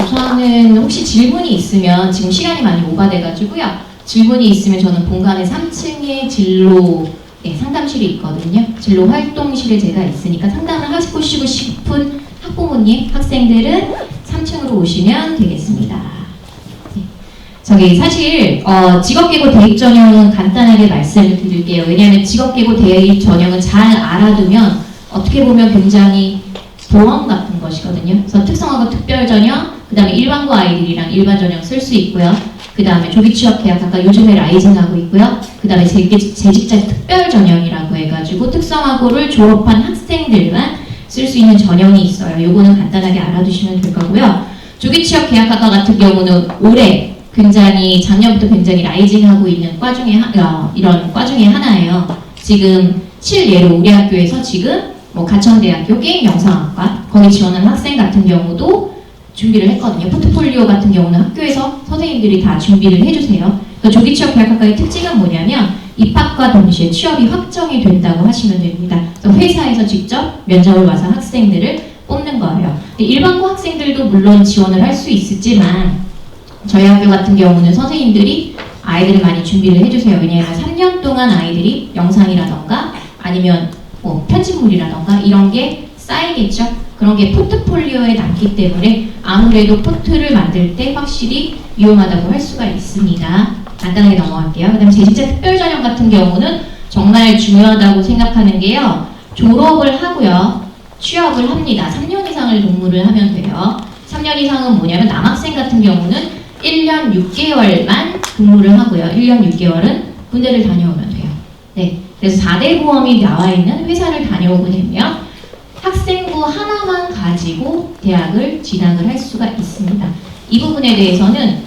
S2: 우선은 혹시 질문이 있으면 지금 시간이 많이 오바돼가지고요. 질문이 있으면 저는 본관에 3층에 진로 상담실이 있거든요. 진로 활동실에 제가 있으니까 상담을 하고 싶은 학부모님, 학생들은 3층으로 오시면 되겠습니다. 저기 사실 직업계고 대입 전형은 간단하게 말씀을 드릴게요. 왜냐하면 직업계고 대입 전형은 잘 알아두면 어떻게 보면 굉장히 보험 같은 것이거든요. 그래서 특성화고 특별 전형, 그 다음에 일반고 아이들이랑 일반 전형 쓸 수 있고요. 그 다음에 조기 취업 계약 아까 요즘에 라이징하고 있고요. 그 다음에 재직자 특별 전형이라고 해가지고 특성화고를 졸업한 학생들만 쓸 수 있는 전형이 있어요. 요거는 간단하게 알아두시면 될 거고요. 조기 취업 계약학과 같은 경우는 올해 굉장히 작년부터 굉장히 라이징하고 있는 과 중에 이런 과 중에 하나예요. 지금 실예로 우리 학교에서 지금 가천대학교 게임영상학과 거기 지원하는 학생 같은 경우도 준비를 했거든요. 포트폴리오 같은 경우는 학교에서 선생님들이 다 준비를 해주세요. 그러니까 조기 취업 계약학과의 특징은 뭐냐면 입학과 동시에 취업이 확정이 된다고 하시면 됩니다. 그래서 회사에서 직접 면접을 와서 학생들을 뽑는 거예요. 일반고 학생들도 물론 지원을 할 수 있지만 저희 학교 같은 경우는 선생님들이 아이들을 많이 준비를 해주세요. 왜냐하면 3년 동안 아이들이 영상이라던가 아니면 편집물이라던가 이런 게 쌓이겠죠. 그런 게 포트폴리오에 남기 때문에 아무래도 포트를 만들 때 확실히 위험하다고 할 수가 있습니다. 간단하게 넘어갈게요. 그 다음에 재직자 특별전형 같은 경우는 정말 중요하다고 생각하는 게요. 졸업을 하고요. 취업을 합니다. 3년 이상 이상을 복무를 하면 돼요. 3년 이상은 뭐냐면 남학생 같은 경우는 1년 6개월만 근무를 하고요. 1년 6개월은 군대를 다녀오면 돼요. 네, 그래서 4대 보험이 나와 있는 회사를 다녀오게 되면 학생부 하나만 가지고 대학을 진학을 할 수가 있습니다. 이 부분에 대해서는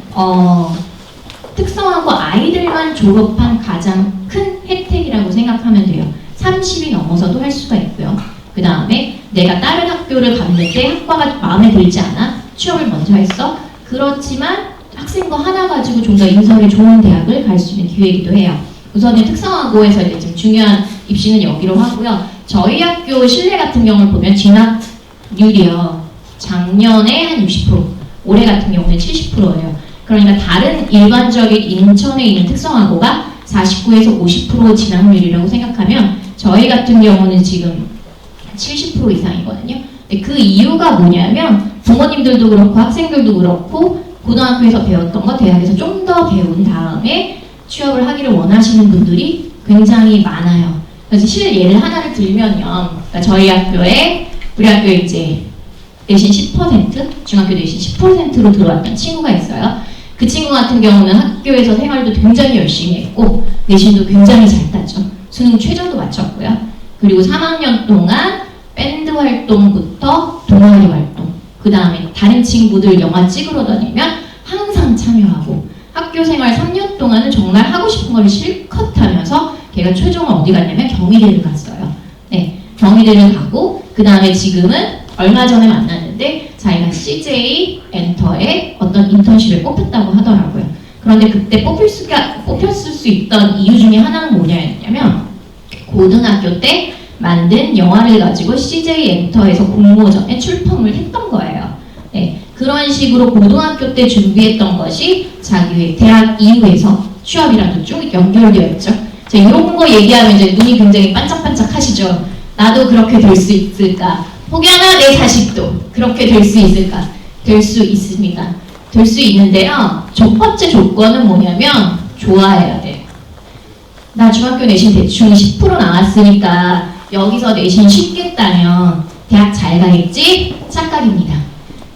S2: 특성화고 아이들만 졸업한 가장 큰 혜택이라고 생각하면 돼요. 30이 넘어서도 할 수가 있고요. 그 다음에 내가 다른 학교를 갔는데 학과가 마음에 들지 않아? 취업을 먼저 했어? 그렇지만 학생부 하나 가지고 좀 더 인성이 좋은 대학을 갈 수 있는 기회이기도 해요. 우선은 특성화고에서 이제 좀 중요한 입시는 여기로 하고요. 저희 학교 실내 같은 경우를 보면 진학률이요. 작년에 한 60%, 올해 같은 경우는 70%예요. 그러니까 다른 일반적인 인천에 있는 특성화고가 49에서 50% 진학률이라고 생각하면 저희 같은 경우는 지금 70% 이상이거든요. 근데 그 이유가 뭐냐면 부모님들도 그렇고 학생들도 그렇고 고등학교에서 배웠던 거 대학에서 좀 더 배운 다음에 취업을 하기를 원하시는 분들이 굉장히 많아요. 그래서 예를 하나를 들면요. 그러니까 저희 학교에 우리 학교에 이제 내신 10%, 중학교 내신 10%로 들어왔던 친구가 있어요. 그 친구 같은 경우는 학교에서 생활도 굉장히 열심히 했고 내신도 굉장히 잘 땄죠. 수능 최저도 맞췄고요. 그리고 3학년 동안 밴드 활동부터 동아리 활동, 그 다음에 다른 친구들 영화 찍으러 다니면 항상 참여하고 학교 생활 3년 동안은 정말 하고 싶은 걸 실컷 하면서 걔가 최종은 어디 갔냐면 경희대를 갔어요. 네, 경희대를 가고 그 다음에 지금은 얼마 전에 만났는데 자기가 CJ 엔터에 어떤 인턴십에 뽑혔다고 하더라고요. 그런데 그때 뽑혔을 수 있던 이유 중에 하나는 뭐냐면 고등학교 때 만든 영화를 가지고 CJ 엔터에서 공모전에 출품을 했던 거예요. 네, 그런 식으로 고등학교 때 준비했던 것이 자기의 대학 이후에서 취업이랑도 쭉 연결되어 있죠. 자, 이런 거 얘기하면 이제 눈이 굉장히 반짝반짝 하시죠. 나도 그렇게 될 수 있을까? 혹여나 내 자식도 그렇게 될 수 있을까? 될 수 있습니다. 될 수 있는데요. 첫 번째 조건은 뭐냐면 좋아해야 돼요. 나 중학교 내신 대충 10% 나왔으니까 여기서 내신 쉽게 따면 대학 잘 가겠지? 착각입니다.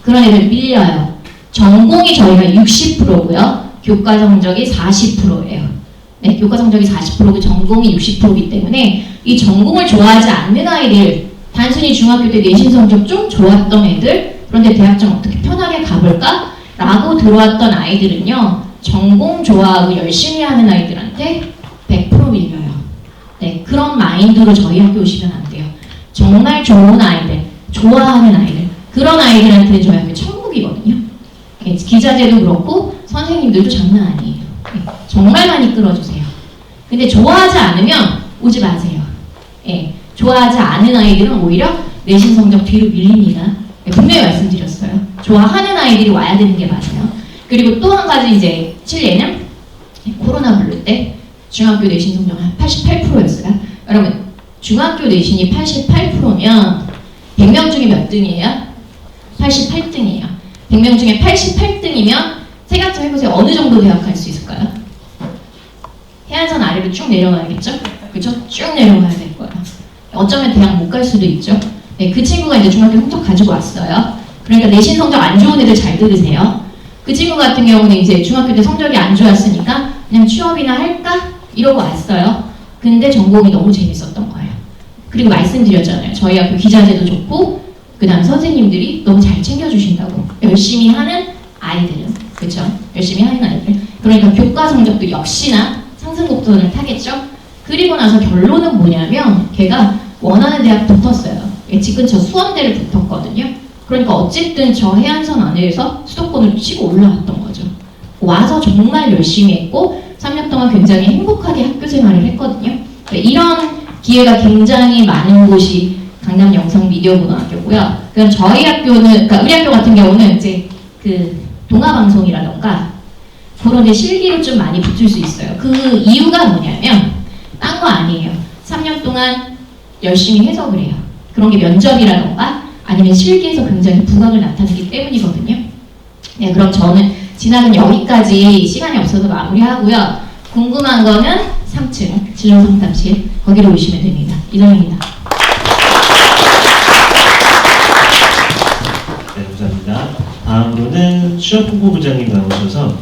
S2: 그런 애들 밀려요. 전공이 저희가 60%고요. 교과 성적이 40%예요. 네, 교과 성적이 40%고 전공이 60%이기 때문에 이 전공을 좋아하지 않는 아이들, 단순히 중학교 때 내신 성적 좀 좋았던 애들, 그런데 대학 좀 어떻게 편하게 가볼까? 라고 들어왔던 아이들은요. 전공 좋아하고 열심히 하는 아이들한테 100% 밀려요. 네, 그런 마인드로 저희 학교 오시면 안 돼요. 정말 좋은 아이들, 좋아하는 아이들, 그런 아이들한테는 저희 학교 천국이거든요. 네, 기자재도 그렇고 선생님들도 장난 아니에요. 네, 정말 많이 끌어주세요. 근데 좋아하지 않으면 오지 마세요. 네, 좋아하지 않은 아이들은 오히려 내신 성적 뒤로 밀립니다. 네, 분명히 말씀드렸어요. 좋아하는 아이들이 와야 되는 게 맞아요. 그리고 또 한 가지 이제 실례는 코로나 블루 때 중학교 내신 성적 한 88%였어요. 여러분 중학교 내신이 88%면 100명 중에 몇 등이에요? 88등이에요. 100명 중에 88등이면 생각 좀 해보세요. 어느 정도 대학 갈 수 있을까요? 해안선 아래로 쭉 내려가야겠죠? 그렇죠? 쭉 내려가야 될 거예요. 어쩌면 대학 못 갈 수도 있죠. 네, 그 친구가 이제 중학교 성적 가지고 왔어요. 그러니까 내신 성적 안 좋은 애들 잘 들으세요. 그 친구 같은 경우는 이제 중학교 때 성적이 안 좋았으니까 그냥 취업이나 할까? 이러고 왔어요. 근데 전공이 너무 재밌었던 거예요. 그리고 말씀드렸잖아요. 저희 학교 기자재도 좋고 그 다음 선생님들이 너무 잘 챙겨주신다고. 열심히 하는 아이들은, 그렇죠? 열심히 하는 아이들. 그러니까 교과 성적도 역시나 상승곡선을 타겠죠? 그리고 나서 결론은 뭐냐면 걔가 원하는 대학 붙었어요. 집 근처 수원대를 붙었거든요. 그러니까 어쨌든 저 해안선 안에서 수도권을 치고 올라왔던 거죠. 와서 정말 열심히 했고 3년 동안 굉장히 행복하게 학교 생활을 했거든요. 이런 기회가 굉장히 많은 곳이 강남 영상미디어고등학교고요. 그럼 저희 학교는, 그러니까 우리 학교 같은 경우는 이제 그 동아방송이라던가 그런 데 실기로 좀 많이 붙을 수 있어요. 그 이유가 뭐냐면 딴 거 아니에요. 3년 동안 열심히 해석을 해요. 그런 게 면접이라던가 아니면 실기에서 굉장히 부각을 나타내기 때문이거든요. 네, 그럼 저는 진학은 여기까지 시간이 없어서 마무리하고요. 궁금한 거는 3층 진로상담실 거기로 오시면 됩니다. 이상입니다.
S1: 자, 다음으로는 취업홍보부장님 나오셔서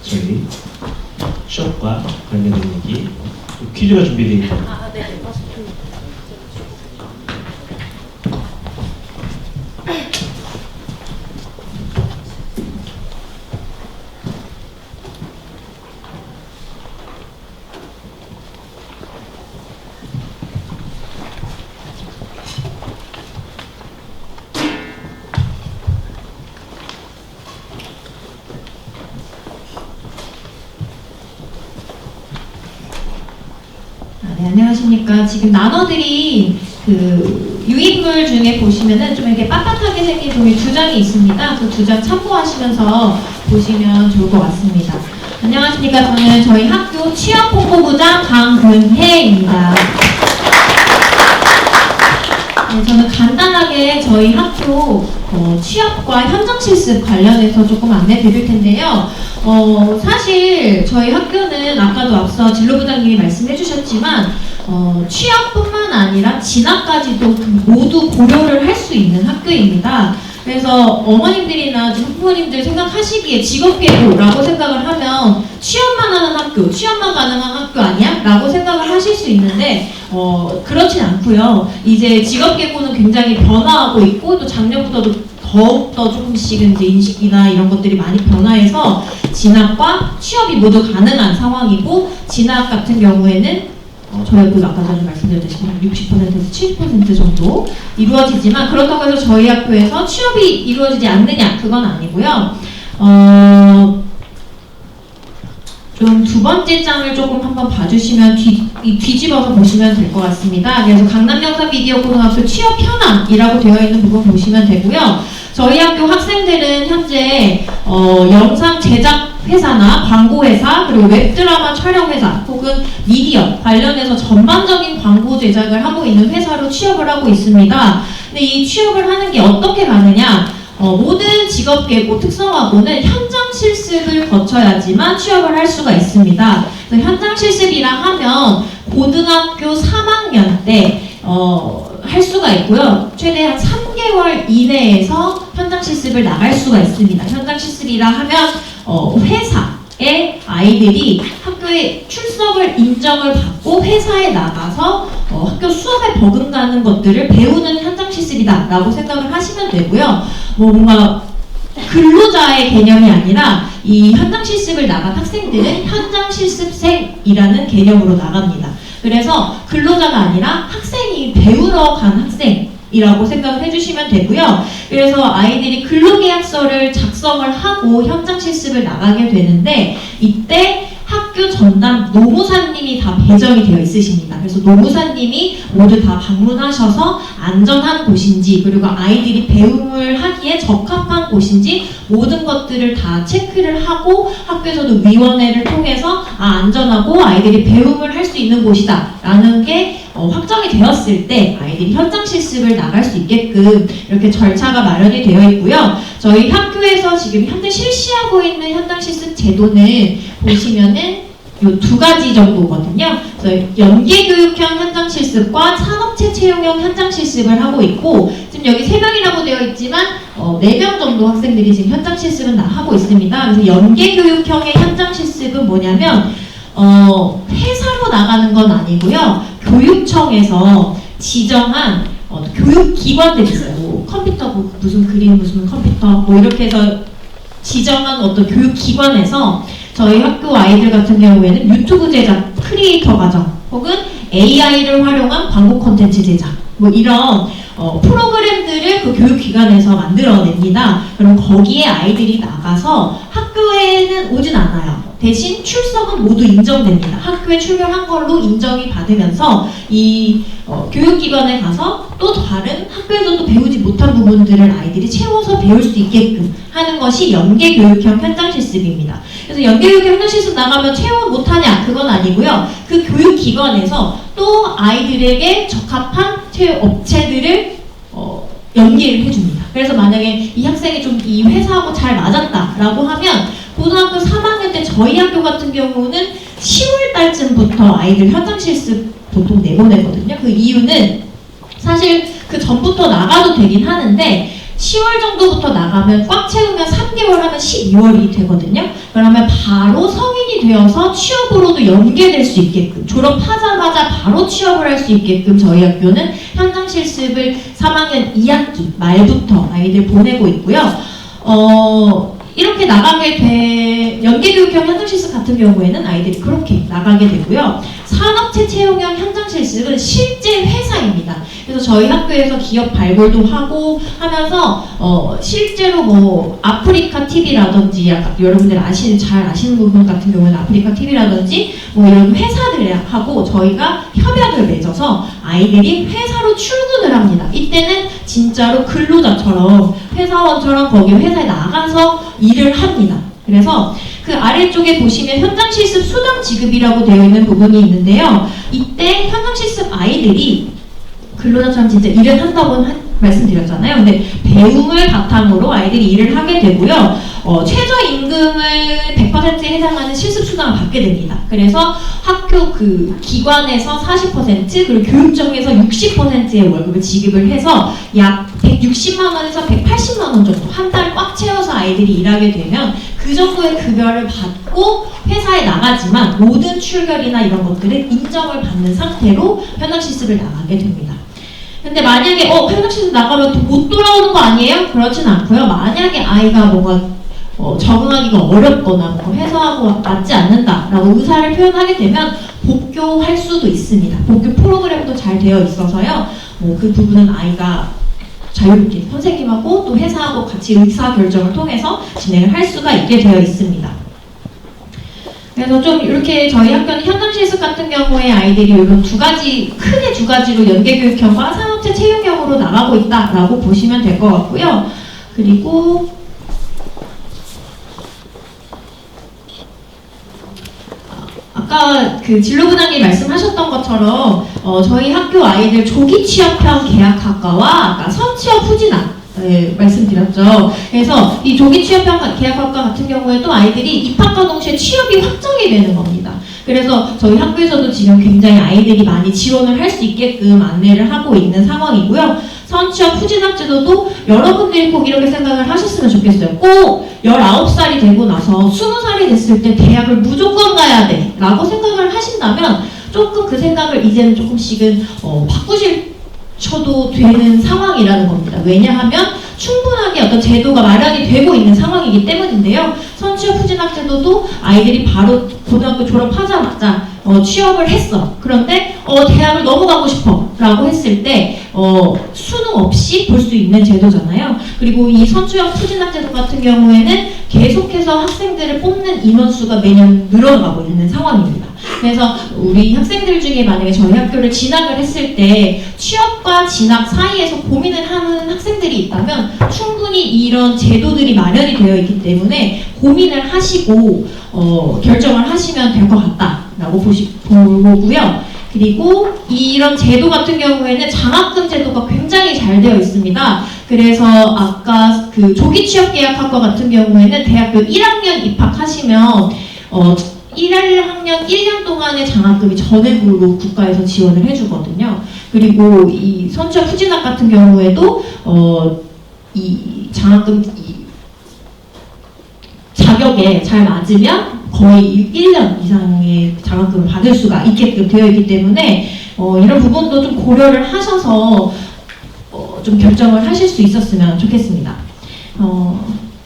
S1: 저희 취업과 관련된 얘기 퀴즈가 준비되어 있습니다.
S7: 네, 안녕하십니까. 지금 나눠드린 그 유인물 중에 보시면은 좀 이렇게 빳빳하게 생긴 종이 2장이 있습니다. 그 2장 참고하시면서 보시면 좋을 것 같습니다. 안녕하십니까. 저는 저희 학교 취업홍보부장 강근혜입니다. 네, 저는 간단하게 저희 학교 취업과 현장 실습 관련해서 조금 안내 드릴 텐데요. 사실 저희 학교는 아까도 앞서 진로부장님이 말씀해 주셨지만 취업뿐만 아니라 진학까지도 모두 고려를 할 수 있는 학교입니다. 그래서 어머님들이나 부모님들 생각하시기에 직업계고라고 생각을 하면 취업만 하는 학교, 취업만 가능한 학교 아니야? 라고 생각을 하실 수 있는데 그렇진 않고요. 이제 직업계고는 굉장히 변화하고 있고 또 작년부터도 더욱더 조금씩 이제 인식이나 이런 것들이 많이 변화해서 진학과 취업이 모두 가능한 상황이고 진학 같은 경우에는 저희도 아까 전에 말씀드렸듯이 60%에서 70% 정도 이루어지지만 그렇다고 해서 저희 학교에서 취업이 이루어지지 않느냐 그건 아니고요. 좀 2번째 장을 조금 한번 봐주시면 뒤집어서 보시면 될 것 같습니다. 그래서 강남영상미디어고등학교 취업 현황이라고 되어 있는 부분 보시면 되고요. 저희 학교 학생들은 현재 영상 제작 회사나 광고 회사 그리고 웹드라마 촬영 회사 혹은 미디어 관련해서 전반적인 광고 제작을 하고 있는 회사로 취업을 하고 있습니다. 근데 이 취업을 하는 게 어떻게 가느냐? 모든 직업계고 특성화고는 현장 실습을 거쳐야지만 취업을 할 수가 있습니다. 그래서 현장 실습이라 하면 고등학교 3학년 때 할 수가 있고요. 최대 한 3개월 이내에서 현장 실습을 나갈 수가 있습니다. 현장 실습이라 하면 회사에 아이들이 학교에 출석을 인정을 받고 회사에 나가서 학교 수업에 버금가는 것들을 배우는 현장 실습이다 라고 생각을 하시면 되고요. 뭔가 근로자의 개념이 아니라 이 현장 실습을 나간 학생들은 현장 실습생이라는 개념으로 나갑니다. 그래서 근로자가 아니라 학생이 배우러 간 학생이라고 생각을 해주시면 되고요. 그래서 아이들이 근로계약서를 작성을 하고 현장 실습을 나가게 되는데 이때 학교 전담 노무사님이 다 배정이 되어 있으십니다. 그래서 노무사님이 모두 다 방문하셔서 안전한 곳인지 그리고 아이들이 배움을 하기에 적합한 곳인지 모든 것들을 다 체크를 하고 학교에서도 위원회를 통해서 안전하고 아이들이 배움을 할 수 있는 곳이다 라는 게 확정이 되었을 때 아이들이 현장 실습을 나갈 수 있게끔 이렇게 절차가 마련이 되어 있고요. 저희 학교에서 지금 현재 실시하고 있는 현장 실습 제도는 보시면은 요 2가지 정도거든요. 그래서 연계교육형 현장 실습과 산업체 채용형 현장 실습을 하고 있고 지금 여기 3명이라고 되어 있지만 4명 정도 학생들이 지금 현장 실습은 하고 있습니다. 그래서 연계교육형의 현장 실습은 뭐냐면 회사로 나가는 건 아니고요. 교육청에서 지정한 교육기관들이 있어요. 뭐 컴퓨터 무슨 그림 무슨 컴퓨터 뭐 이렇게 해서 지정한 어떤 교육기관에서 저희 학교 아이들 같은 경우에는 유튜브 제작 크리에이터 과정 혹은 AI를 활용한 광고 콘텐츠 제작 뭐 이런 프로그램들을 그 교육기관에서 만들어냅니다. 그럼 거기에 아이들이 나가서 학교에는 오진 않아요. 대신 출석은 모두 인정됩니다. 학교에 출결한 걸로 인정이 받으면서 이 교육기관에 가서 또 다른 학교에서도 배우지 못한 부분들을 아이들이 채워서 배울 수 있게끔 하는 것이 연계교육형 현장실습입니다. 그래서 연계교육형 현장실습 나가면 채워 못하냐? 그건 아니고요. 그 교육기관에서 또 아이들에게 적합한 업체들을 연계를 해줍니다. 그래서 만약에 이 학생이 좀 이 회사하고 잘 맞았다라고 하면 고등학교 3학년 때 저희 학교 같은 경우는 10월 달쯤부터 아이들 현장 실습 보통 내보내거든요. 그 이유는 사실 그 전부터 나가도 되긴 하는데 10월 정도부터 나가면 꽉 채우면 3개월 하면 12월이 되거든요. 그러면 바로 성인이 되어서 취업으로도 연계될 수 있게끔 졸업하자마자 바로 취업을 할 수 있게끔 저희 학교는 현장 실습을 3학년 2학기 말부터 아이들 보내고 있고요. 이렇게 나가게 돼 연계교육형 현장실습 같은 경우에는 아이들이 그렇게 나가게 되고요. 산업체 채용형 현장실습은 실제 회사입니다. 그래서 저희 학교에서 기업 발굴도 하고 하면서 실제로 뭐 아프리카 TV라든지 약간 여러분들 잘 아시는 부분 같은 경우는 아프리카 TV라든지 뭐 이런 회사들하고 저희가 협약을 맺어서 아이들이 회사로 출근을 합니다. 이때는 진짜로 근로자처럼 회사원처럼 거기 회사에 나가서 일을 합니다. 그래서 그 아래쪽에 보시면 현장실습 수당 지급이라고 되어 있는 부분이 있는데요. 이때 현장실습 아이들이 근로자처럼 진짜 일을 한다고 말씀드렸잖아요. 근데 배움을 바탕으로 아이들이 일을 하게 되고요. 최저임금을 100%에 해당하는 실습수당을 받게 됩니다. 그래서 학교 그 기관에서 40% 그리고 교육청에서 60%의 월급을 지급을 해서 약 160만 원에서 180만 원 정도 한 달 꽉 채워서 아이들이 일하게 되면 그 정도의 급여를 받고 회사에 나가지만 모든 출결이나 이런 것들을 인정을 받는 상태로 현장실습을 나가게 됩니다. 근데 만약에 현장실습 나가면 못 돌아오는 거 아니에요? 그렇진 않고요. 만약에 아이가 뭔가 적응하기가 어렵거나 뭐 회사하고 맞지 않는다라고 의사를 표현하게 되면 복교할 수도 있습니다. 복교 프로그램도 잘 되어 있어서요. 그 부분은 아이가 자유롭게 선생님하고 또 회사하고 같이 의사결정을 통해서 진행을 할 수가 있게 되어 있습니다. 그래서 좀 이렇게 저희 학교는 현장실습 같은 경우에 아이들이 이런 크게 두 가지로 연계교육형과 산업체 채용형으로 나가고 있다라고 보시면 될 것 같고요. 그리고 아까 그 진로부장님 말씀하셨던 것처럼 저희 학교 아이들 조기 취업형 계약학과와 아까 선취업 후진학 말씀드렸죠. 그래서 이 조기 취업형 계약학과 같은 경우에도 아이들이 입학과 동시에 취업이 확정이 되는 겁니다. 그래서 저희 학교에서도 지금 굉장히 아이들이 많이 지원을 할 수 있게끔 안내를 하고 있는 상황이고요. 선취업 후진학 제도도 여러분들이 꼭 이렇게 생각을 하셨으면 좋겠어요. 꼭 19살이 되고 나서 20살이 됐을 때 대학을 무조건 가야 돼 라고 생각을 하신다면 조금 그 생각을 이제는 조금씩은 바꾸셔도 되는 상황이라는 겁니다. 왜냐하면 충분하게 어떤 제도가 마련이 되고 있는 상황이기 때문인데요. 선취업 후진학 제도도 아이들이 바로 고등학교 졸업하자마자 취업을 했어. 그런데 대학을 넘어가고 싶어 라고 했을 때 수능 없이 볼 수 있는 제도잖아요. 그리고 이 선취업 후진학 제도 같은 경우에는 계속해서 학생들을 뽑는 인원수가 매년 늘어나고 있는 상황입니다. 그래서 우리 학생들 중에 만약에 저희 학교를 진학을 했을 때 취업과 진학 사이에서 고민을 하는 학생들이 있다면 충분히 이런 제도들이 마련이 되어 있기 때문에 고민을 하시고 결정을 하시면 될 것 같다라고 보고요. 그리고 이런 제도 같은 경우에는 장학금 제도가 굉장히 잘 되어 있습니다. 그래서 아까 그 조기 취업 계약학과 같은 경우에는 대학교 1학년 입학하시면 1학년 1년 동안의 장학금이 전액으로 국가에서 지원을 해주거든요. 그리고 이 선취업 후진학 같은 경우에도 이 장학금 자격에 잘 맞으면 거의 1년 이상의 장학금을 받을 수가 있게끔 되어 있기 때문에 이런 부분도 좀 고려를 하셔서 좀 결정을 하실 수 있었으면 좋겠습니다.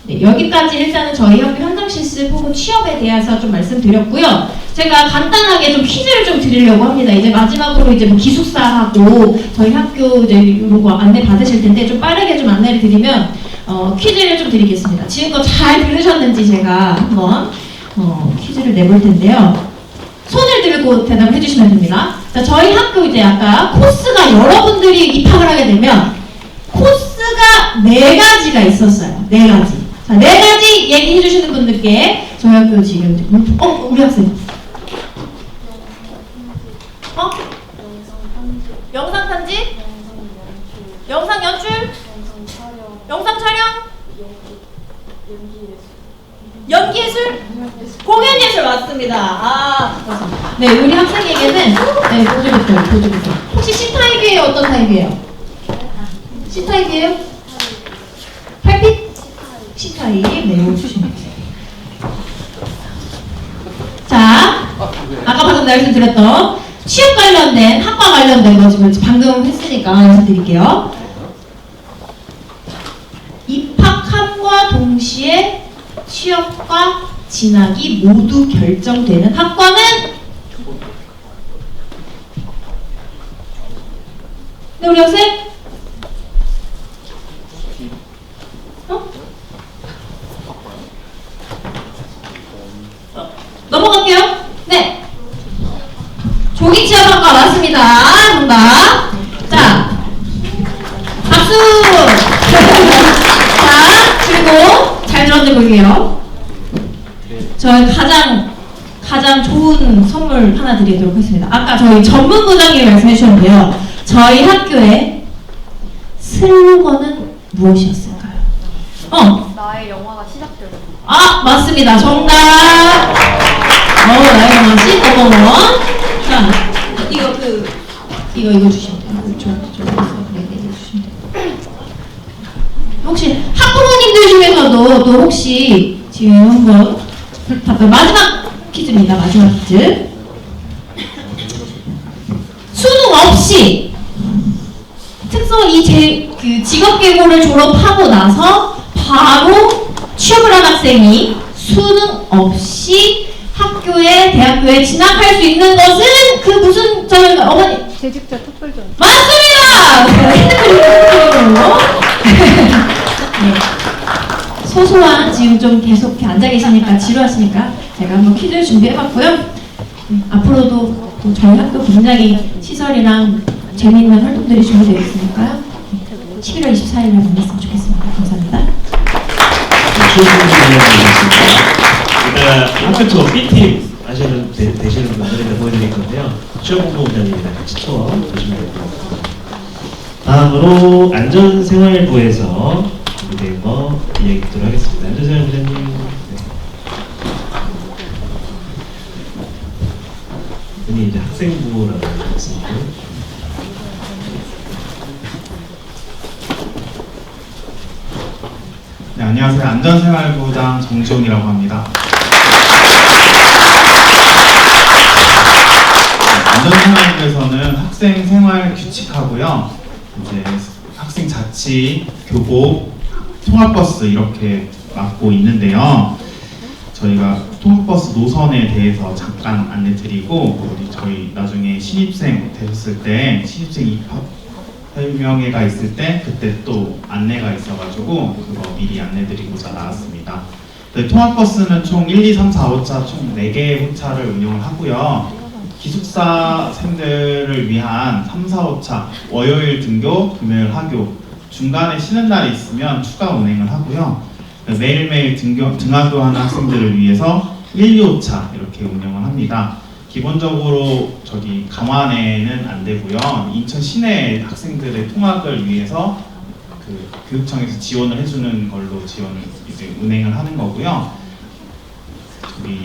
S7: 네, 여기까지 일단은 저희 학교 현장실습 혹은 취업에 대해서 좀 말씀드렸고요. 제가 간단하게 좀 퀴즈를 좀 드리려고 합니다. 이제 마지막으로 이제 뭐 기숙사하고 저희 학교 이제 이런 거 안내 받으실 텐데 좀 빠르게 좀 안내를 드리면 퀴즈를 좀 드리겠습니다. 지금껏 잘 들으셨는지 제가 한번 퀴즈를 내볼 텐데요. 손을 들고 대답을 해주시면 됩니다. 자, 저희 학교 이제 아까 코스가 여러분들이 입학을 하게 되면 코스가 4가지가 있었어요. 4가지. 자, 4가지 얘기해 주시는 분들께 저희 학교 지금 우리 학생 영상 편집? 영상 연출? 영상 촬영? 연기예술? 공연예술 맞습니다. 맞습니다. 네, 우리 학생에게는 보조교통. 혹시 C 타입이에요? 어떤 타입이에요? C타입이에요? 8핏? C타입. 네, 이거 주시면 돼요. 자, 아까 방금 말씀드렸던 취업 관련된, 학과 관련된 거 지금 방금 했으니까 말씀드릴게요. 입학함과 동시에 취업과 진학이 모두 결정되는 학과는 네, 우리 학생? 넘어갈게요. 네. 조기 취업학과 맞습니다. 정답. 자, 박수. 자, 그리고 잘 들었는지 볼게요. 저희 가장 좋은 선물 하나 드리도록 하겠습니다. 아까 저희 전문부장님이 말씀해 주셨는데요. 저희 학교의 슬로건은 무엇이었을까요?
S5: 나의 영화가 시작되는
S7: 아, 맞습니다. 정답. 나의 영화 씬. 자, 이거 주시면 돼요. 네, 주시면 돼요. 혹시 학부모님들 중에서도 또 혹시 지금 한번 마지막 퀴즈입니다. 마지막 퀴즈. 수능 없이 그 직업계고를 졸업하고 나서 바로 취업을 한 학생이 수능 없이 대학교에 진학할 수 있는 것은 그 무슨 어머니
S3: 재직자 특별전.
S7: 맞습니다. 네. 소소한 지금 좀 계속 이렇게 앉아 계시니까 지루하시니까 제가 한번 퀴즈를 준비해봤고요. 앞으로도 또 저희 학교 굉장히 시설이랑 재미있는 활동들이 준비되어 있으니까요. 11월 24일에 만났으면 좋겠습니다. 감사합니다.
S1: 이따가 학교 투어 B팀 되시는 분들에게 보여드릴 건데요. 취업본부장님이랑 같이 투어 보시면 될 것 같습니다. 다음으로 안전생활부에서 준비된 거 이야기 듣도록 하겠습니다. 안전생활부장님. 네. 이제 학생부라고 했습니다.
S8: 네, 안녕하세요. 안전생활부장 정지훈이라고 합니다. 안전생활부에서는 학생 생활 규칙하고요. 이제 학생 자치, 교복, 통학버스 이렇게 맡고 있는데요. 저희가 통학버스 노선에 대해서 잠깐 안내 드리고, 저희 나중에 신입생 되셨을 때 신입생 입학 설명회가 있을 때 그때 또 안내가 있어가지고 그거 미리 안내드리고자 나왔습니다. 네, 통학버스는 총 1, 2, 3, 4, 5차 총 4개의 호차를 운영을 하고요. 기숙사생들을 위한 3, 4, 5차 월요일 등교, 금요일 하교, 중간에 쉬는 날이 있으면 추가 운행을 하고요. 매일매일 등하교하는 학생들을 위해서 1, 2, 5차 이렇게 운영을 합니다. 기본적으로 저기 강화내는 안 되고요. 인천 시내 학생들의 통학을 위해서 그 교육청에서 지원을 해주는 걸로 지원을 이제 운행을 하는 거고요. 저기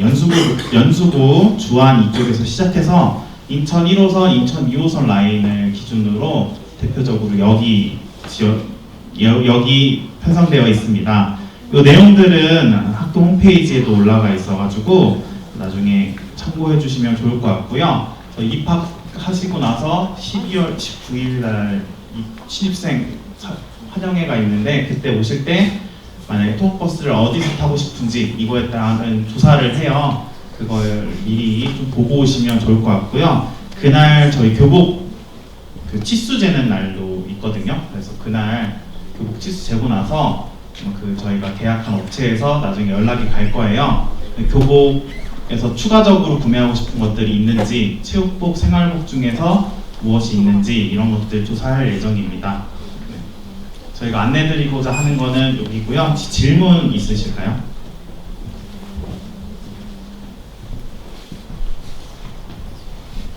S8: 연수구 주안 이쪽에서 시작해서 인천 1호선, 인천 2호선 라인을 기준으로 대표적으로 여기 편성되어 있습니다. 이 내용들은 학교 홈페이지에도 올라가 있어가지고 나중에 참고해 주시면 좋을 것 같고요. 입학하시고 나서 12월 19일 날 신입생 환영회가 있는데 그때 오실 때 만약에 통학버스를 어디서 타고 싶은지 이거에 따른 조사를 해요. 그걸 미리 좀 보고 오시면 좋을 것 같고요. 그날 저희 교복 그 치수 재는 날도 있거든요. 그래서 그날 교복 치수 재고 나서 그 저희가 계약한 업체에서 나중에 연락이 갈 거예요. 교복에서 추가적으로 구매하고 싶은 것들이 있는지, 체육복, 생활복 중에서 무엇이 있는지 이런 것들 조사할 예정입니다. 저희가 안내드리고자 하는 거는 여기고요. 혹시 질문 있으실까요?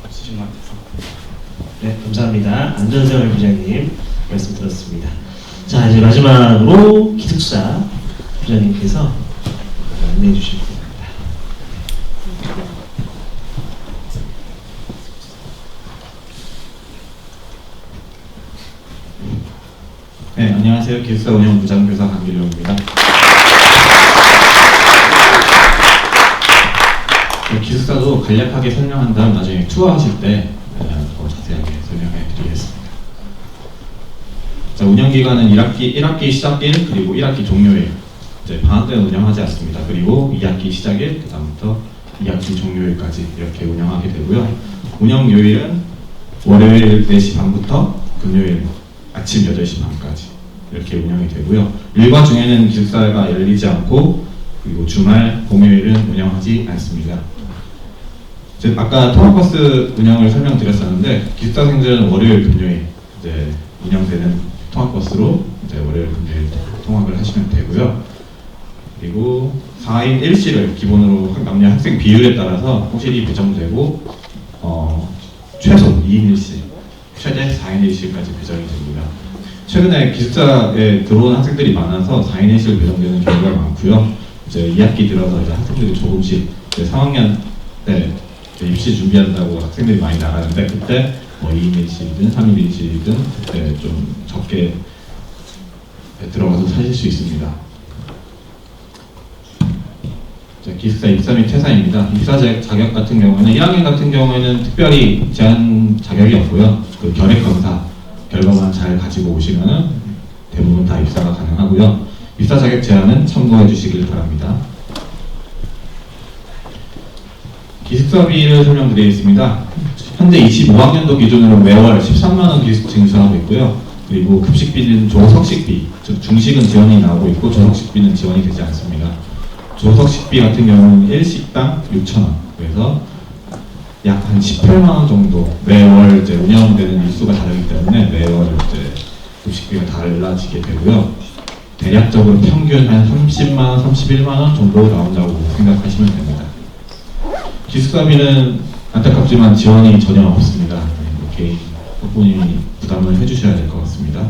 S8: 없으신 것 같아서.
S1: 네, 감사합니다. 안전생활부장님 말씀 들었습니다. 자, 이제 마지막으로 기숙사 부장님께서 안내해 주실 겁니다.
S9: 안녕하세요. 기숙사 운영 부장교사 강길룡입니다. 기숙사도 간략하게 설명한 다음 나중에 투어하실 때 더 자세하게 설명해 드리겠습니다. 자, 운영기간은 1학기 시작일 그리고 1학기 종료일, 이제 방학 때는 운영하지 않습니다. 그리고 2학기 시작일, 그 다음부터 2학기 종료일까지 이렇게 운영하게 되고요. 운영 요일은 월요일 4시 반부터 금요일 아침 8시 반까지 이렇게 운영이 되고요. 일과 중에는 기숙사가 열리지 않고, 그리고 주말, 공휴일은 운영하지 않습니다. 아까 통학버스 운영을 설명드렸었는데, 기숙사생들은 월요일, 금요일 이제 운영되는 통학버스로 이제 월요일, 금요일 통학을 하시면 되고요. 그리고 4인 1실을 기본으로 남녀 학생 비율에 따라서 호실이 배정되고, 최소 2인 1실, 최대 4인 1실까지 배정이 됩니다. 최근에 기숙사에 들어온 학생들이 많아서 4인 1실 배정되는 경우가 많고요. 이제 2학기 들어서 이제 학생들이 조금씩 이제 3학년 때 입시 준비한다고 학생들이 많이 나가는데, 그때 뭐 2인 1실이든 3인 1실이든 그때 좀 적게 들어가서 사실 수 있습니다. 기숙사 입사 및 퇴사입니다. 입사 자격 같은 경우는 1학년 같은 경우에는 특별히 제한 자격이 없고요. 그 결핵 검사 결과만 잘 가지고 오시면 대부분 다 입사가 가능하고요. 입사 자격 제한은 참고해 주시길 바랍니다. 기숙사비를 설명드리겠습니다. 현재 25학년도 기준으로 매월 13만 원 징수하고 있고요. 그리고 급식비는 조석식비, 즉 중식은 지원이 나오고 있고 조석식비는 지원이 되지 않습니다. 조석식비 같은 경우는 1식당 6,000원, 그래서 약 한 18만원 정도 매월 이제 운영되는 일수가 다르기 때문에 매월 이제 급식비가 달라지게 되고요. 대략적으로 평균 한 30만원, 31만원 정도 나온다고 생각하시면 됩니다. 기숙사비는 안타깝지만 지원이 전혀 없습니다. 개인 학부모님이 부담을 해주셔야 될 것 같습니다.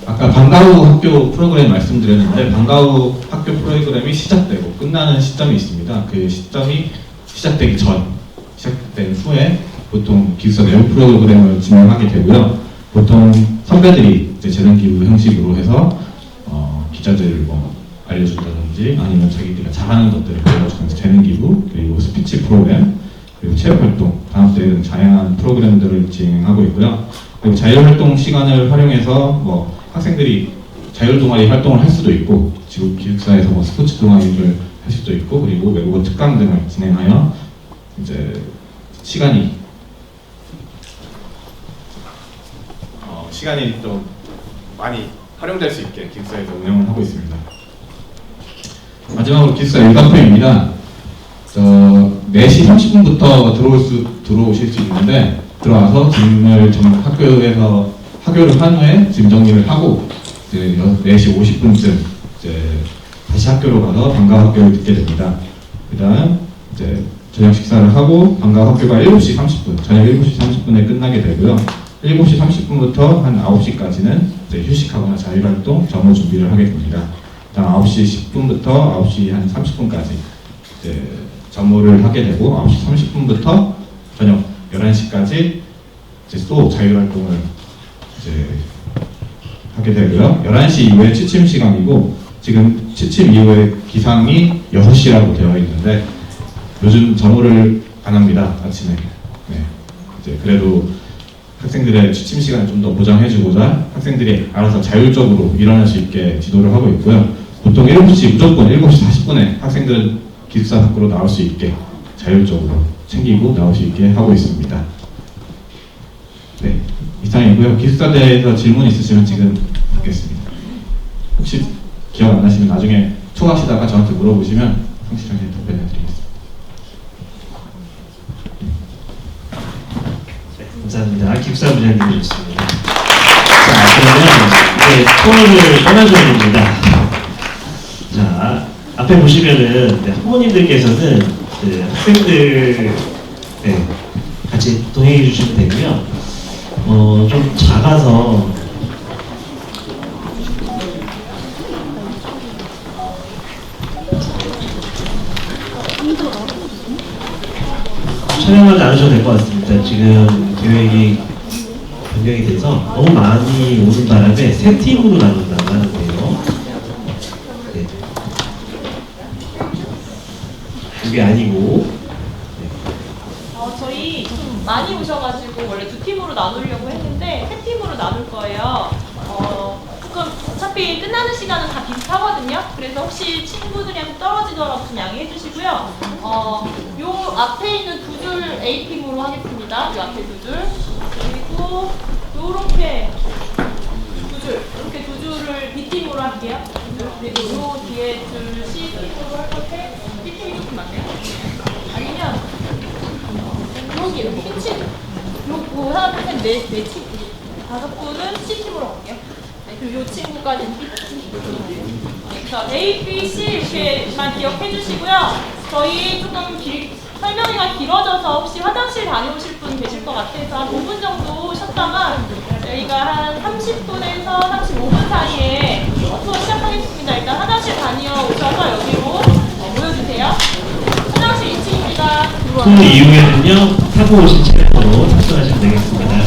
S9: 아까 방과 후 학교 프로그램 말씀드렸는데, 방과 후 학교 프로그램이 시작되고 끝나는 시점이 있습니다. 그 시점이 시작되기 전, 시작된 후에 보통 기숙사 내부 프로그램을 진행하게 되고요. 보통 선배들이 이제 재능기부 형식으로 해서 기자들을 뭐 알려준다든지 아니면 자기들이 잘하는 것들을 보여주는 재능기부, 그리고 스피치 프로그램, 그리고 체육활동, 방학때는 다양한 프로그램들을 진행하고 있고요. 그리고 자율활동 시간을 활용해서 뭐 학생들이 자율동아리 활동을 할 수도 있고, 지금 기숙사에서 뭐 스포츠 동아리를 할 수도 있고, 그리고 외국어 특강 등을 진행하여 이제 시간이 좀 많이 활용될 수 있게 기숙사에서 운영을 하고 있습니다. 마지막으로 기숙사 일과표입니다. 4시 30분부터 들어오실 수 있는데, 들어와서 짐을 학교를 한 후에 짐 정리를 하고 이제 4시 50분쯤 이제 다시 학교로 가서 방과 학교를 듣게 됩니다. 그 다음 이제 저녁 식사를 하고 방과 학교가 7시 30분, 저녁 7시 30분에 끝나게 되고요. 7시 30분부터 한 9시까지는 이제 휴식하거나 자율활동, 점호 준비를 하게 됩니다. 다음 9시 10분부터 9시 한 30분까지 이제 점호를 하게 되고, 9시 30분부터 저녁 11시까지 이제 또 자율활동을 이제 하게 되고요. 11시 이후에 취침 시간이고, 지금 취침 이후에 기상이 6시라고 되어 있는데 요즘 점호를 안 합니다. 아침에. 네. 이제 그래도 학생들의 취침 시간을 좀 더 보장해주고자 학생들이 알아서 자율적으로 일어날 수 있게 지도를 하고 있고요. 보통 7시 무조건 7시 40분에 학생들은 기숙사 밖으로 나올 수 있게 자율적으로 챙기고 나올 수 있게 하고 있습니다. 네, 이상이고요. 기숙사에 대해서 질문 있으시면 지금 받겠습니다. 혹시 기억 안 나시면 나중에 투어하시다가 저한테 물어보시면 성실하게 답변해드리겠습니다.
S1: 네, 감사합니다. 기숙사 부장님이었습니다. 자, 그러면 이제 토론을 떠나줘야 됩니다. 자, 앞에 보시면은 학부모님들께서는 그 학생들 같이 동행해 주시면 되고요. 좀 작아서 촬영하지 않으셔도 될 것 같습니다. 지금 계획이 변경이 돼서 너무 많이 오는 바람에 세 팀으로 나눈다고 하는데요. 네. 그게 아니고
S10: 저희 좀 많이 오셔가지고 원래 두 팀으로 나누려고 했는데 세 팀으로 나눌 거예요. 조금 어차피 끝나는 시간은 다 비슷하거든요. 그래서 혹시 친구들이랑 떨어지더라도 좀 양해해 주시고요. 요 앞에 있는 두 줄 A팀으로 하겠습니다. 요 앞에 두 줄. 그리고 요렇게 이렇게 두 줄을 B팀으로 할게요. 그리고 요 뒤에 줄 C팀으로 할 건데 B팀이 조금 많네요. 아니면 여기 피치 요거 하나 둘셋네 팀 다섯 분은 C팀으로 갈게요. 네, 그리고 요 친구까지는 B팀. 그래서 A, B, C 이렇게만 기억해 주시고요. 저희 조금 설명회가 길어져서 혹시 화장실 다녀오실 분 계실 것 같아서 한 5분 정도 쉬었다가 저희가 한 30분에서 35분 사이에 수업 시작하겠습니다. 일단 화장실 다녀오셔서 여기로 모여주세요. 화장실 2층입니다.
S1: 그 이후에는요 타고 오신 차량으로 탑승하시면 되겠습니다.